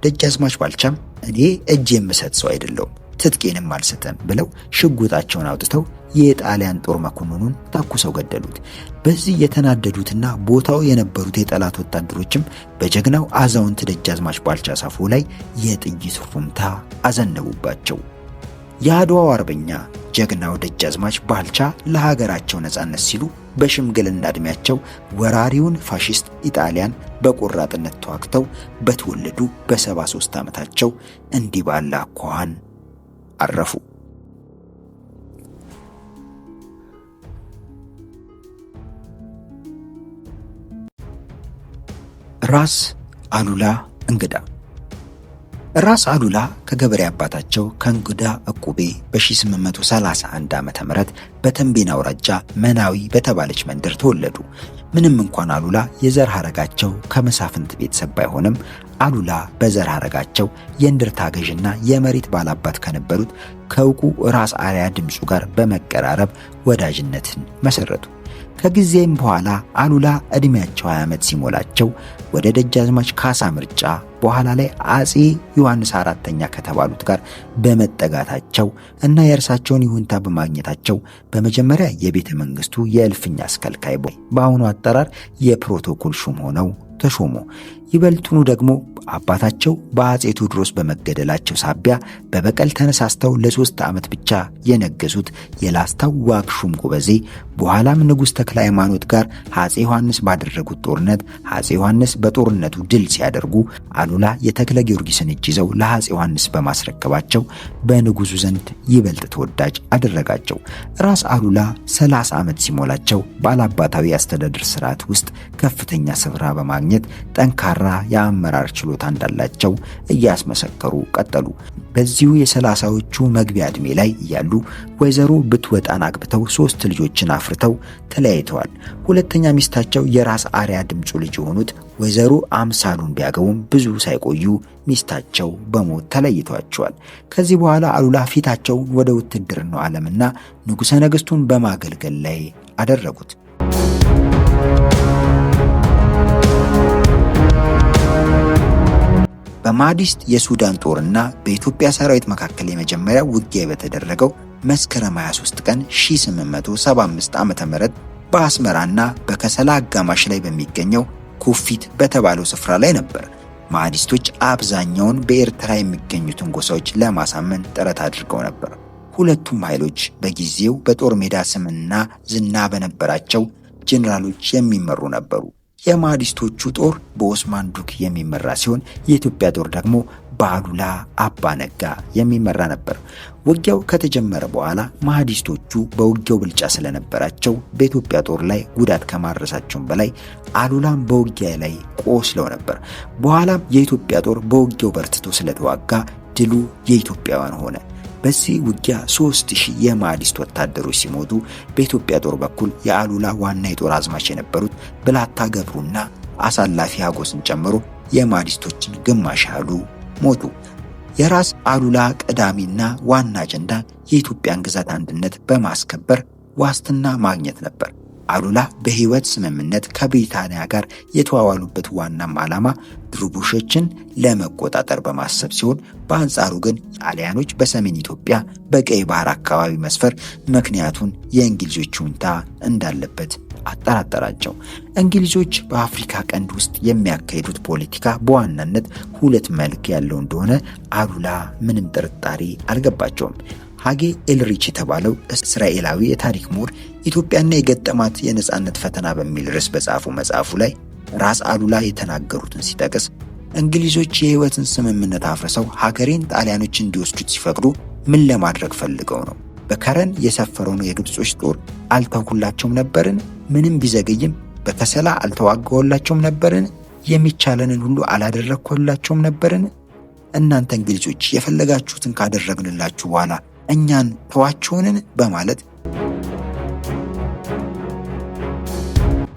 ደጃዝማች ባልቻም እኔ እጅ የምሰጥ ሰው አይደለሁም፣ ትጥቄንም አልሰጠም ብለው ሽጉጣቸውን አውጥተው የጣሊያን ጦር መኮንኑን ተኩሰው ገደሉት። በዚህ የተናደዱትና ቦታው የነበሩት የጠላት ወታደሮችም በጀግናው አዛውንት ደጃዝማች ባልቻ ሳፎ ላይ የጥይት ሩምታ አዘነቡባቸው። የአድዋው አርበኛ ጀግናው ደጃዝማች ባልቻ ለሀገራቸው ነጻነት ሲሉ በሽምግልና ዕድሜያቸው ወራሪውን ፋሺስት ኢጣሊያን በቆራጥነት ተዋግተው በተወለዱ በ73 ዓመታቸው እንዲህ ባለ አኳኋን አረፉ። ራስ አሉላ እንግዳ። ራስ አሉላ ከገበሬ አባታቸው ከእንግዳ ዕቁቤ በ1831 ዓ.ም በተንቤን አውራጃ መናዊ በተባለች መንደር ተወለዱ። ምንም እንኳን አሉላ የዘር ሐረጋቸው ከመሳፍንት ቤተሰብ ባይሆንም አሉላ በዘር ሐረጋቸው የእንድርታ ገዥና የመሬት ባላባት ከነበሩት ከዕውቁ ራስ አርያ ድምፁ ጋር በመቀራረብ ወዳጅነትን መሰረቱ። ከጊዜም በኋላ አሉላ ዕድሜያቸው 20 ዓመት ሲሞላቸው ወደ ደጃዝማች ካሳ ምርጫ በኋላ ላይ አጼ ዮሐንስ አራተኛ ከተባሉት ጋር በመጠጋታቸው እና የእርሳቸውን ይሁንታ በማግኘታቸው በመጀመሪያ የቤተ መንግስቱ የእልፍኝ አስከልካይ በአሁኑ አጠራር የፕሮቶኮል ሹም ሆነው ተሾሙ። ይበልጡኑ ደግሞ አባታቸው በአጼ ቴዎድሮስ በመገደላቸው ሳቢያ በበቀል ተነሳስተው ለ3 ዓመት ብቻ የነገሱት የላስታው ዋክሹም ጎበዜ በኋላም ንጉሥ ተክለ ሃይማኖት ጋር አጼ ዮሐንስ ባደረጉት ጦርነት አጼ ዮሐንስ በጦርነቱ ድል ሲያደርጉ አሉላ የተክለ ጊዮርጊስን እጅ ይዘው ለአጼ ዮሐንስ በማስረከባቸው በንጉሱ ዘንድ ይበልጥ ተወዳጅ አደረጋቸው። ራስ አሉላ 30 ዓመት ሲሞላቸው ባላባታዊ አስተዳደር ስርዓት ውስጥ ከፍተኛ ስፍራ በማግኘት ጠንካራ የአመራር ችሎታ እንዳላቸው እያስመሰከሩ ቀጠሉ። በዚሁ የ30ዎቹ መግቢያ ዕድሜ ላይ እያሉ ወይዘሮ ብትወጣን አግብተው 3 ልጆችን አፍርተው ተለያይተዋል። ሁለተኛ ሚስታቸው የራስ አርያ ድምፁ ልጅ የሆኑት ወይዘሮ አምሳሉን ቢያገቡም ብዙ ሳይቆዩ ሚስታቸው በሞት ተለይተዋቸዋል። ከዚህ በኋላ አሉላ ፊታቸው ወደ ውትድርናው ዓለምና ንጉሠ ነገሥቱን በማገልገል ላይ አደረጉት። በማህዲስት የሱዳን ጦርና በኢትዮጵያ ሰራዊት መካከል የመጀመሪያው ውጊያ በተደረገው መስከረም 23 ቀን 1875 ዓ.ም በአስመራና በከሰላ አጋማሽ ላይ በሚገኘው ኩፊት በተባለው ስፍራ ላይ ነበር። ማህዲስቶች አብዛኛውን በኤርትራ የሚገኙትን ጎሳዎች ለማሳመን ጥረት አድርገው ነበር። ሁለቱም ኃይሎች በጊዜው በጦር ሜዳ ስምና ዝና በነበራቸው ጄኔራሎች የሚመሩ ነበሩ። የማህዲስቶቹ ጦር በኦስማን ዱክ የሚመራ ሲሆን የኢትዮጵያ ጦር ደግሞ በአሉላ አባ ነጋ የሚመራ ነበር። ውጊያው ከተጀመረ በኋላ ማህዲስቶቹ በውጊያው ብልጫ ስለነበራቸው በኢትዮጵያ ጦር ላይ ጉዳት ከማድረሳቸውም በላይ አሉላም በውጊያ ላይ ቆስለው ነበር። በኋላም የኢትዮጵያ ጦር በውጊያው በርትቶ ስለተዋጋ ድሉ የኢትዮጵያውያን ሆነ። በዚህ ውጊያ 3000 የማህዲስት ወታደሮች ሲሞቱ በኢትዮጵያ ጦር በኩል የአሉላ ዋና የጦር አዝማች የነበሩት ብላታ ገብሩና አሳላፊ ሀጎስን ጨምሮ የማህዲስቶችን ግማሽ ያህሉ ሞቱ። የራስ አሉላ ቀዳሚና ዋና አጀንዳ የኢትዮጵያን ግዛት አንድነት በማስከበር ዋስትና ማግኘት ነበር። አሉላ በህይወት ስምምነት ከብሪታንያ ጋር የተዋዋሉበት ዋናም ዓላማ ድርቡሾችን ለመቆጣጠር በማሰብ ሲሆን፣ በአንጻሩ ግን ጣሊያኖች በሰሜን ኢትዮጵያ በቀይ ባህር አካባቢ መስፈር ምክንያቱን የእንግሊዞች ጁንታ እንዳለበት አጠራጠራቸው። እንግሊዞች በአፍሪካ ቀንድ ውስጥ የሚያካሂዱት ፖለቲካ በዋናነት ሁለት መልክ ያለው እንደሆነ አሉላ ምንም ጥርጣሬ አልገባቸውም። ሃጌ ኤልሪች የተባለው እስራኤላዊ የታሪክ ምሁር ኢትዮጵያና የገጠማት የነጻነት ፈተና በሚል ርዕስ በጻፈው መጽሐፉ ላይ ራስ አሉላ የተናገሩትን ሲጠቅስ እንግሊዞች የህይወትን ስምምነት አፍርሰው ሀገሬን ጣሊያኖች እንዲወስዱት ሲፈቅዱ ምን ለማድረግ ፈልገው ነው? በከረን የሰፈረውን የግብጾች ጦር አልተውኩላቸውም ነበርን? ምንም ቢዘገይም በከሰላ አልተዋጋውላቸውም ነበርን? የሚቻለንን ሁሉ አላደረግኩላቸውም ነበርን? እናንተ እንግሊዞች የፈለጋችሁትን ካደረግንላችሁ በኋላ እኛን ተዋችሁንን? በማለት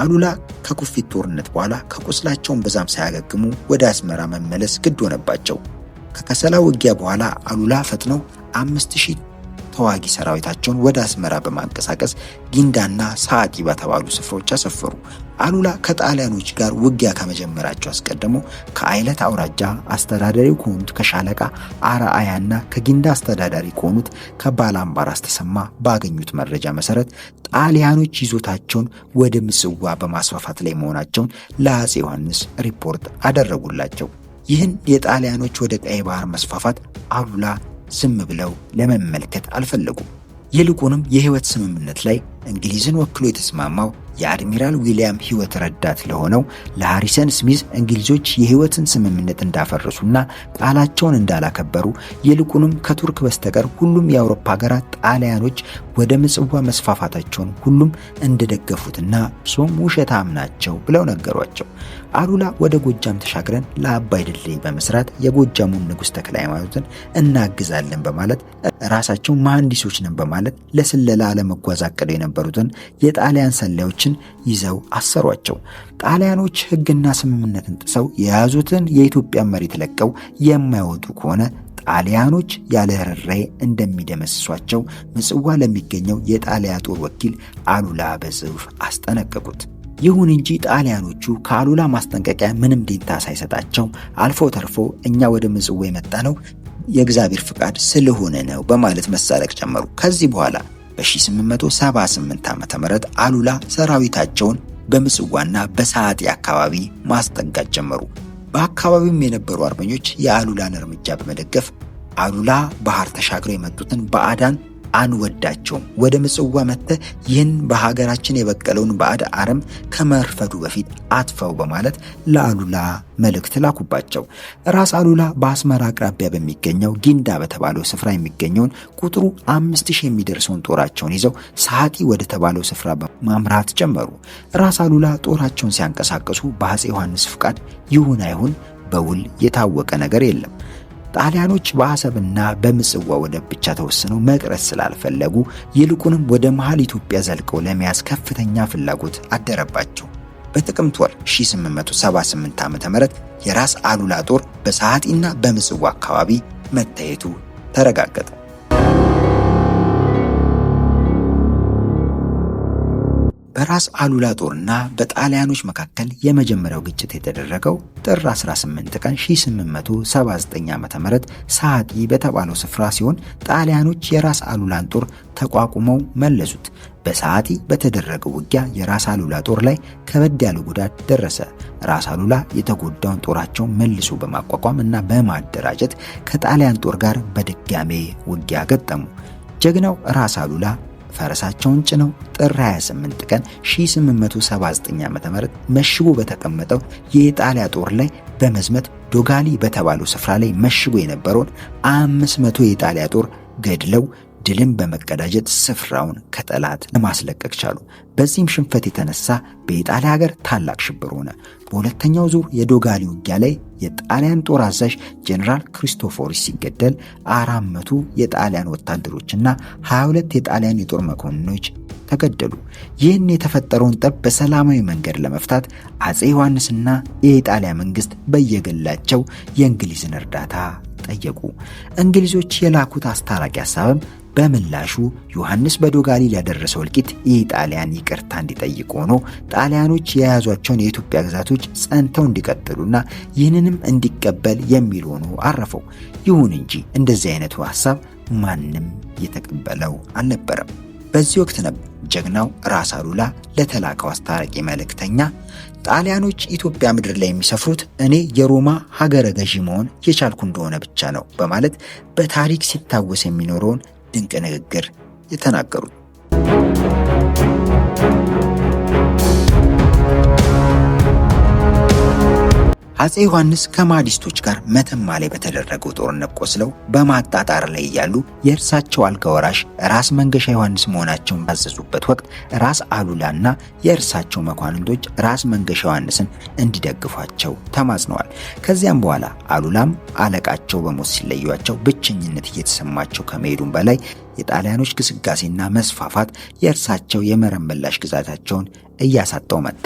አሉላ ከኩፊት ጦርነት በኋላ ከቁስላቸውን በዛም ሳያገግሙ ወደ አስመራ መመለስ ግድ ሆነባቸው። ከከሰላ ውጊያ በኋላ አሉላ ፈጥነው 5000 ተዋጊ ሰራዊታቸውን ወደ አስመራ በማንቀሳቀስ ጊንዳና ሳዕጢ በተባሉ ስፍራዎች አሰፈሩ። አሉላ ከጣሊያኖች ጋር ውጊያ ከመጀመራቸው አስቀድሞ ከአይለት አውራጃ አስተዳዳሪ ከሆኑት ከሻለቃ አርአያና ከጊንዳ አስተዳዳሪ ከሆኑት ከባላምባራስ ተሰማ ባገኙት መረጃ መሰረት ጣሊያኖች ይዞታቸውን ወደ ምጽዋ በማስፋፋት ላይ መሆናቸውን ለአፄ ዮሐንስ ሪፖርት አደረጉላቸው። ይህን የጣሊያኖች ወደ ቀይ ባህር መስፋፋት አሉላ ዝም ብለው ለመመልከት አልፈለጉም። ይልቁንም የህይወት ስምምነት ላይ እንግሊዝን ወክሎ የተስማማው የአድሚራል ዊሊያም ህይወት ረዳት ለሆነው ለሃሪሰን ስሚዝ እንግሊዞች የህይወትን ስምምነት እንዳፈረሱና ቃላቸውን እንዳላከበሩ ይልቁንም ከቱርክ በስተቀር ሁሉም የአውሮፓ ሀገራት ጣሊያኖች ወደ ምጽዋ መስፋፋታቸውን ሁሉም እንደደገፉትና ሶም ውሸታም ናቸው ብለው ነገሯቸው። አሉላ ወደ ጎጃም ተሻግረን ለአባይ ድልድይ በመስራት የጎጃሙን ንጉሥ ተክለ ሃይማኖትን እናግዛለን በማለት ራሳቸው መሐንዲሶች ነን በማለት ለስለላ ለመጓዝ አቅደው የነበሩትን የጣሊያን ሰላዮችን ይዘው አሰሯቸው። ጣሊያኖች ህግና ስምምነትን ጥሰው የያዙትን የኢትዮጵያ መሬት ለቀው የማይወጡ ከሆነ ጣሊያኖች ያለ ርኅራኄ እንደሚደመስሷቸው ምጽዋ ለሚገኘው የጣሊያ ጦር ወኪል አሉላ በጽሑፍ አስጠነቀቁት። ይሁን እንጂ ጣሊያኖቹ ከአሉላ ማስጠንቀቂያ ምንም ደንታ ሳይሰጣቸው አልፎ ተርፎ እኛ ወደ ምጽዋ የመጣ ነው የእግዚአብሔር ፍቃድ ስለሆነ ነው በማለት መሳለቅ ጀመሩ። ከዚህ በኋላ በ1878 ዓ.ም አሉላ ሰራዊታቸውን በምጽዋና በሳዕጢ አካባቢ ማስጠጋት ጀመሩ። በአካባቢውም የነበሩ አርበኞች የአሉላን እርምጃ በመደገፍ አሉላ ባህር ተሻግረው የመጡትን ባዕዳን አንወዳቸውም፣ ወደ ምጽዋ መጥተህ ይህን በሀገራችን የበቀለውን ባዕድ አረም ከመርፈዱ በፊት አጥፈው በማለት ለአሉላ መልእክት ላኩባቸው። ራስ አሉላ በአስመራ አቅራቢያ በሚገኘው ጊንዳ በተባለው ስፍራ የሚገኘውን ቁጥሩ 5000 የሚደርሰውን ጦራቸውን ይዘው ሳዕጢ ወደ ተባለው ስፍራ ማምራት ጀመሩ። ራስ አሉላ ጦራቸውን ሲያንቀሳቀሱ በአፄ ዮሐንስ ፍቃድ ይሁን አይሁን በውል የታወቀ ነገር የለም። ጣሊያኖች በአሰብና በምጽዋ ወደብ ብቻ ተወስነው መቅረት ስላልፈለጉ ይልቁንም ወደ መሃል ኢትዮጵያ ዘልቀው ለመያዝ ከፍተኛ ፍላጎት አደረባቸው። በጥቅምት ወር 1878 ዓ.ም የራስ አሉላ ጦር በሳዕጢና በምጽዋ አካባቢ መታየቱ ተረጋገጠ። በራስ አሉላ ጦርና በጣሊያኖች መካከል የመጀመሪያው ግጭት የተደረገው ጥር 18 ቀን 1879 ዓ.ም ሳቲ በተባለው ስፍራ ሲሆን ጣሊያኖች የራስ አሉላን ጦር ተቋቁመው መለሱት። በሳቲ በተደረገው ውጊያ የራስ አሉላ ጦር ላይ ከበድ ያለ ጉዳት ደረሰ። ራስ አሉላ የተጎዳውን ጦራቸውን መልሶ በማቋቋም እና በማደራጀት ከጣሊያን ጦር ጋር በድጋሜ ውጊያ ገጠሙ። ጀግናው ራስ አሉላ ፈረሳቸውን ጭነው ጥር 28 ቀን 1879 ዓ.ም መሽጎ በተቀመጠው የኢጣሊያ ጦር ላይ በመዝመት ዶጋሊ በተባለው ስፍራ ላይ መሽጎ የነበረውን 500 የኢጣሊያ ጦር ገድለው ድልን በመቀዳጀት ስፍራውን ከጠላት ለማስለቀቅ ቻሉ። በዚህም ሽንፈት የተነሳ በኢጣሊያ ሀገር ታላቅ ሽብር ሆነ። በሁለተኛው ዙር የዶጋሊ ውጊያ ላይ የጣሊያን ጦር አዛዥ ጄኔራል ክሪስቶፎሪ ሲገደል 400 የጣሊያን ወታደሮችና 22 የጣሊያን የጦር መኮንኖች ተገደሉ። ይህን የተፈጠረውን ጠብ በሰላማዊ መንገድ ለመፍታት አጼ ዮሐንስና የኢጣሊያ መንግስት በየግላቸው የእንግሊዝን እርዳታ ጠየቁ። እንግሊዞች የላኩት አስታራቂ ሐሳብም በምላሹ ዮሐንስ በዶጋሊ ያደረሰው እልቂት የኢጣሊያን ይቅርታ እንዲጠይቅ ሆኖ ጣሊያኖች የያዟቸውን የኢትዮጵያ ግዛቶች ጸንተው እንዲቀጥሉና ይህንንም እንዲቀበል የሚል ሆኖ አረፈው። ይሁን እንጂ እንደዚህ አይነቱ ሐሳብ ማንም የተቀበለው አልነበረም። በዚህ ወቅት ነበር ጀግናው ራስ አሉላ ለተላከው አስታራቂ መልእክተኛ ጣሊያኖች ኢትዮጵያ ምድር ላይ የሚሰፍሩት እኔ የሮማ ሀገረ ገዢ መሆን የቻልኩ እንደሆነ ብቻ ነው በማለት በታሪክ ሲታወስ የሚኖረውን ድንቅ ንግግር የተናገሩት። አጼ ዮሐንስ ከማዲስቶች ጋር መተማ ላይ በተደረገው ጦርነት ቆስለው በማጣጣር ላይ እያሉ የእርሳቸው አልጋ ወራሽ ራስ መንገሻ ዮሐንስ መሆናቸውን ባዘዙበት ወቅት ራስ አሉላና የእርሳቸው መኳንንቶች ራስ መንገሻ ዮሐንስን እንዲደግፏቸው ተማጽነዋል። ከዚያም በኋላ አሉላም አለቃቸው በሞት ሲለዩቸው ብቸኝነት እየተሰማቸው ከመሄዱም በላይ የጣሊያኖች ግስጋሴና መስፋፋት የእርሳቸው የመረብ መላሽ ግዛታቸውን እያሳጣው መጣ።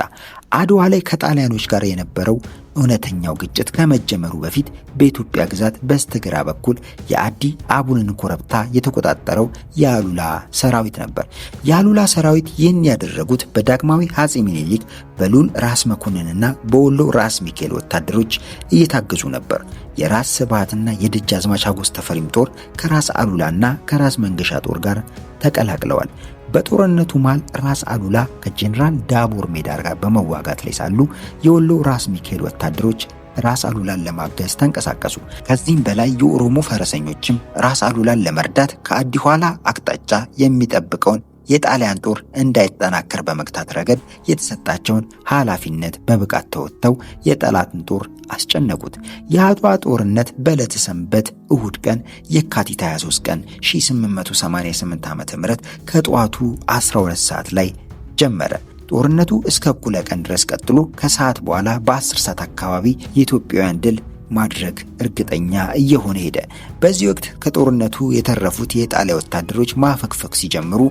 አድዋ ላይ ከጣሊያኖች ጋር የነበረው እውነተኛው ግጭት ከመጀመሩ በፊት በኢትዮጵያ ግዛት በስተግራ በኩል የአዲ አቡንን ኮረብታ የተቆጣጠረው የአሉላ ሰራዊት ነበር። የአሉላ ሰራዊት ይህን ያደረጉት በዳግማዊ አጼ ሚኒሊክ በሉል ራስ መኮንንና በወሎ ራስ ሚካኤል ወታደሮች እየታገዙ ነበር። የራስ ስብሃትና የደጃዝማች አጎስ ተፈሪም ጦር ከራስ አሉላና ከራስ መንገሻ ጦር ጋር ተቀላቅለዋል። በጦርነቱ መሃል ራስ አሉላ ከጄኔራል ዳቦር ሜዳር ጋር በመዋጋት ላይ ሳሉ የወሎ ራስ ሚካኤል ወታደሮች ራስ አሉላን ለማገዝ ተንቀሳቀሱ። ከዚህም በላይ የኦሮሞ ፈረሰኞችም ራስ አሉላን ለመርዳት ከአዲ ኋላ አቅጣጫ የሚጠብቀውን የጣሊያን ጦር እንዳይጠናከር በመግታት ረገድ የተሰጣቸውን ኃላፊነት በብቃት ተወጥተው የጠላትን ጦር አስጨነቁት። የአድዋ ጦርነት በዕለተ ሰንበት እሁድ ቀን የካቲት 23 ቀን 1888 ዓ.ም ከጠዋቱ 12 ሰዓት ላይ ጀመረ። ጦርነቱ እስከ እኩለ ቀን ድረስ ቀጥሎ ከሰዓት በኋላ በ10 ሰዓት አካባቢ የኢትዮጵያውያን ድል ማድረግ እርግጠኛ እየሆነ ሄደ። በዚህ ወቅት ከጦርነቱ የተረፉት የጣሊያን ወታደሮች ማፈግፈግ ሲጀምሩ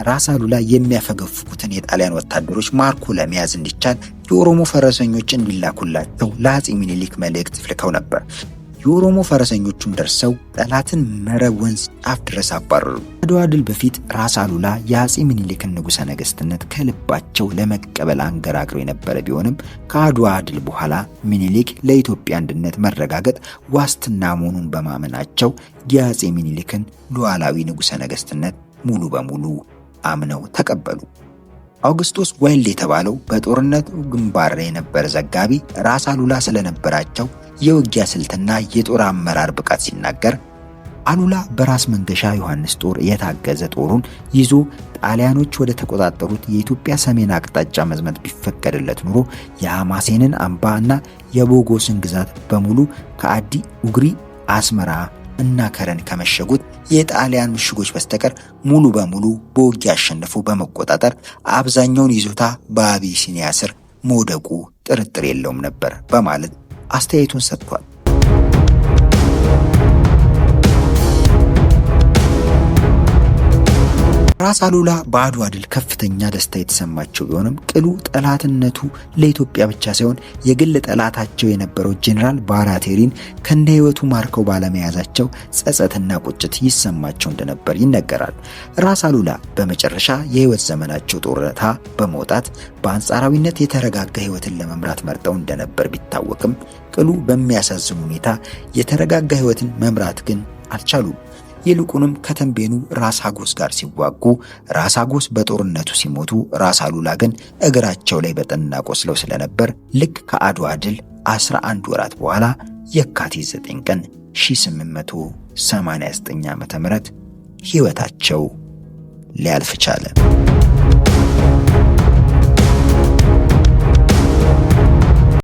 ራስ አሉላ የሚያፈገፍጉትን የጣሊያን ወታደሮች ማርኮ ለመያዝ እንዲቻል የኦሮሞ ፈረሰኞች እንዲላኩላቸው ለአጼ ሚኒሊክ መልእክት ልከው ነበር። የኦሮሞ ፈረሰኞቹም ደርሰው ጠላትን መረብ ወንዝ ጫፍ ድረስ አባረሩ። አድዋ ድል በፊት ራስ አሉላ የአጼ ሚኒሊክን ንጉሠ ነገሥትነት ከልባቸው ለመቀበል አንገራግረው የነበረ ቢሆንም ከአድዋ ድል በኋላ ሚኒሊክ ለኢትዮጵያ አንድነት መረጋገጥ ዋስትና መሆኑን በማመናቸው የአጼ ሚኒሊክን ሉዓላዊ ንጉሠ ነገሥትነት ሙሉ በሙሉ አምነው ተቀበሉ። አውግስቶስ ዋይልድ የተባለው በጦርነቱ ግንባር የነበረ ዘጋቢ ራስ አሉላ ስለነበራቸው የውጊያ ስልትና የጦር አመራር ብቃት ሲናገር አሉላ በራስ መንገሻ ዮሐንስ ጦር የታገዘ ጦሩን ይዞ ጣሊያኖች ወደ ተቆጣጠሩት የኢትዮጵያ ሰሜን አቅጣጫ መዝመት ቢፈቀድለት ኑሮ የሐማሴንን አምባ እና የቦጎስን ግዛት በሙሉ ከአዲ ኡግሪ፣ አስመራ እና ከረን ከመሸጉት የጣሊያን ምሽጎች በስተቀር ሙሉ በሙሉ በውጊያ አሸንፎ በመቆጣጠር አብዛኛውን ይዞታ በአቢሲኒያ ስር መውደቁ ጥርጥር የለውም ነበር በማለት አስተያየቱን ሰጥቷል። ራስ አሉላ በአድዋ ድል ከፍተኛ ደስታ የተሰማቸው ቢሆንም ቅሉ ጠላትነቱ ለኢትዮጵያ ብቻ ሳይሆን የግል ጠላታቸው የነበረው ጄኔራል ባራቴሪን ከነ ህይወቱ ማርከው ባለመያዛቸው ጸጸትና ቁጭት ይሰማቸው እንደነበር ይነገራል። ራስ አሉላ በመጨረሻ የህይወት ዘመናቸው ጡረታ በመውጣት በአንጻራዊነት የተረጋጋ ህይወትን ለመምራት መርጠው እንደነበር ቢታወቅም ቅሉ በሚያሳዝን ሁኔታ የተረጋጋ ህይወትን መምራት ግን አልቻሉም። ይልቁንም ከተንቤኑ ራስ ሀጎስ ጋር ሲዋጉ ራስ ሀጎስ በጦርነቱ ሲሞቱ ራስ አሉላ ግን እግራቸው ላይ በጠና ቆስለው ስለነበር ልክ ከአድዋ ድል 11 ወራት በኋላ የካቲት 9 ቀን 1889 ዓ.ም ህይወታቸው ሊያልፍ ቻለ።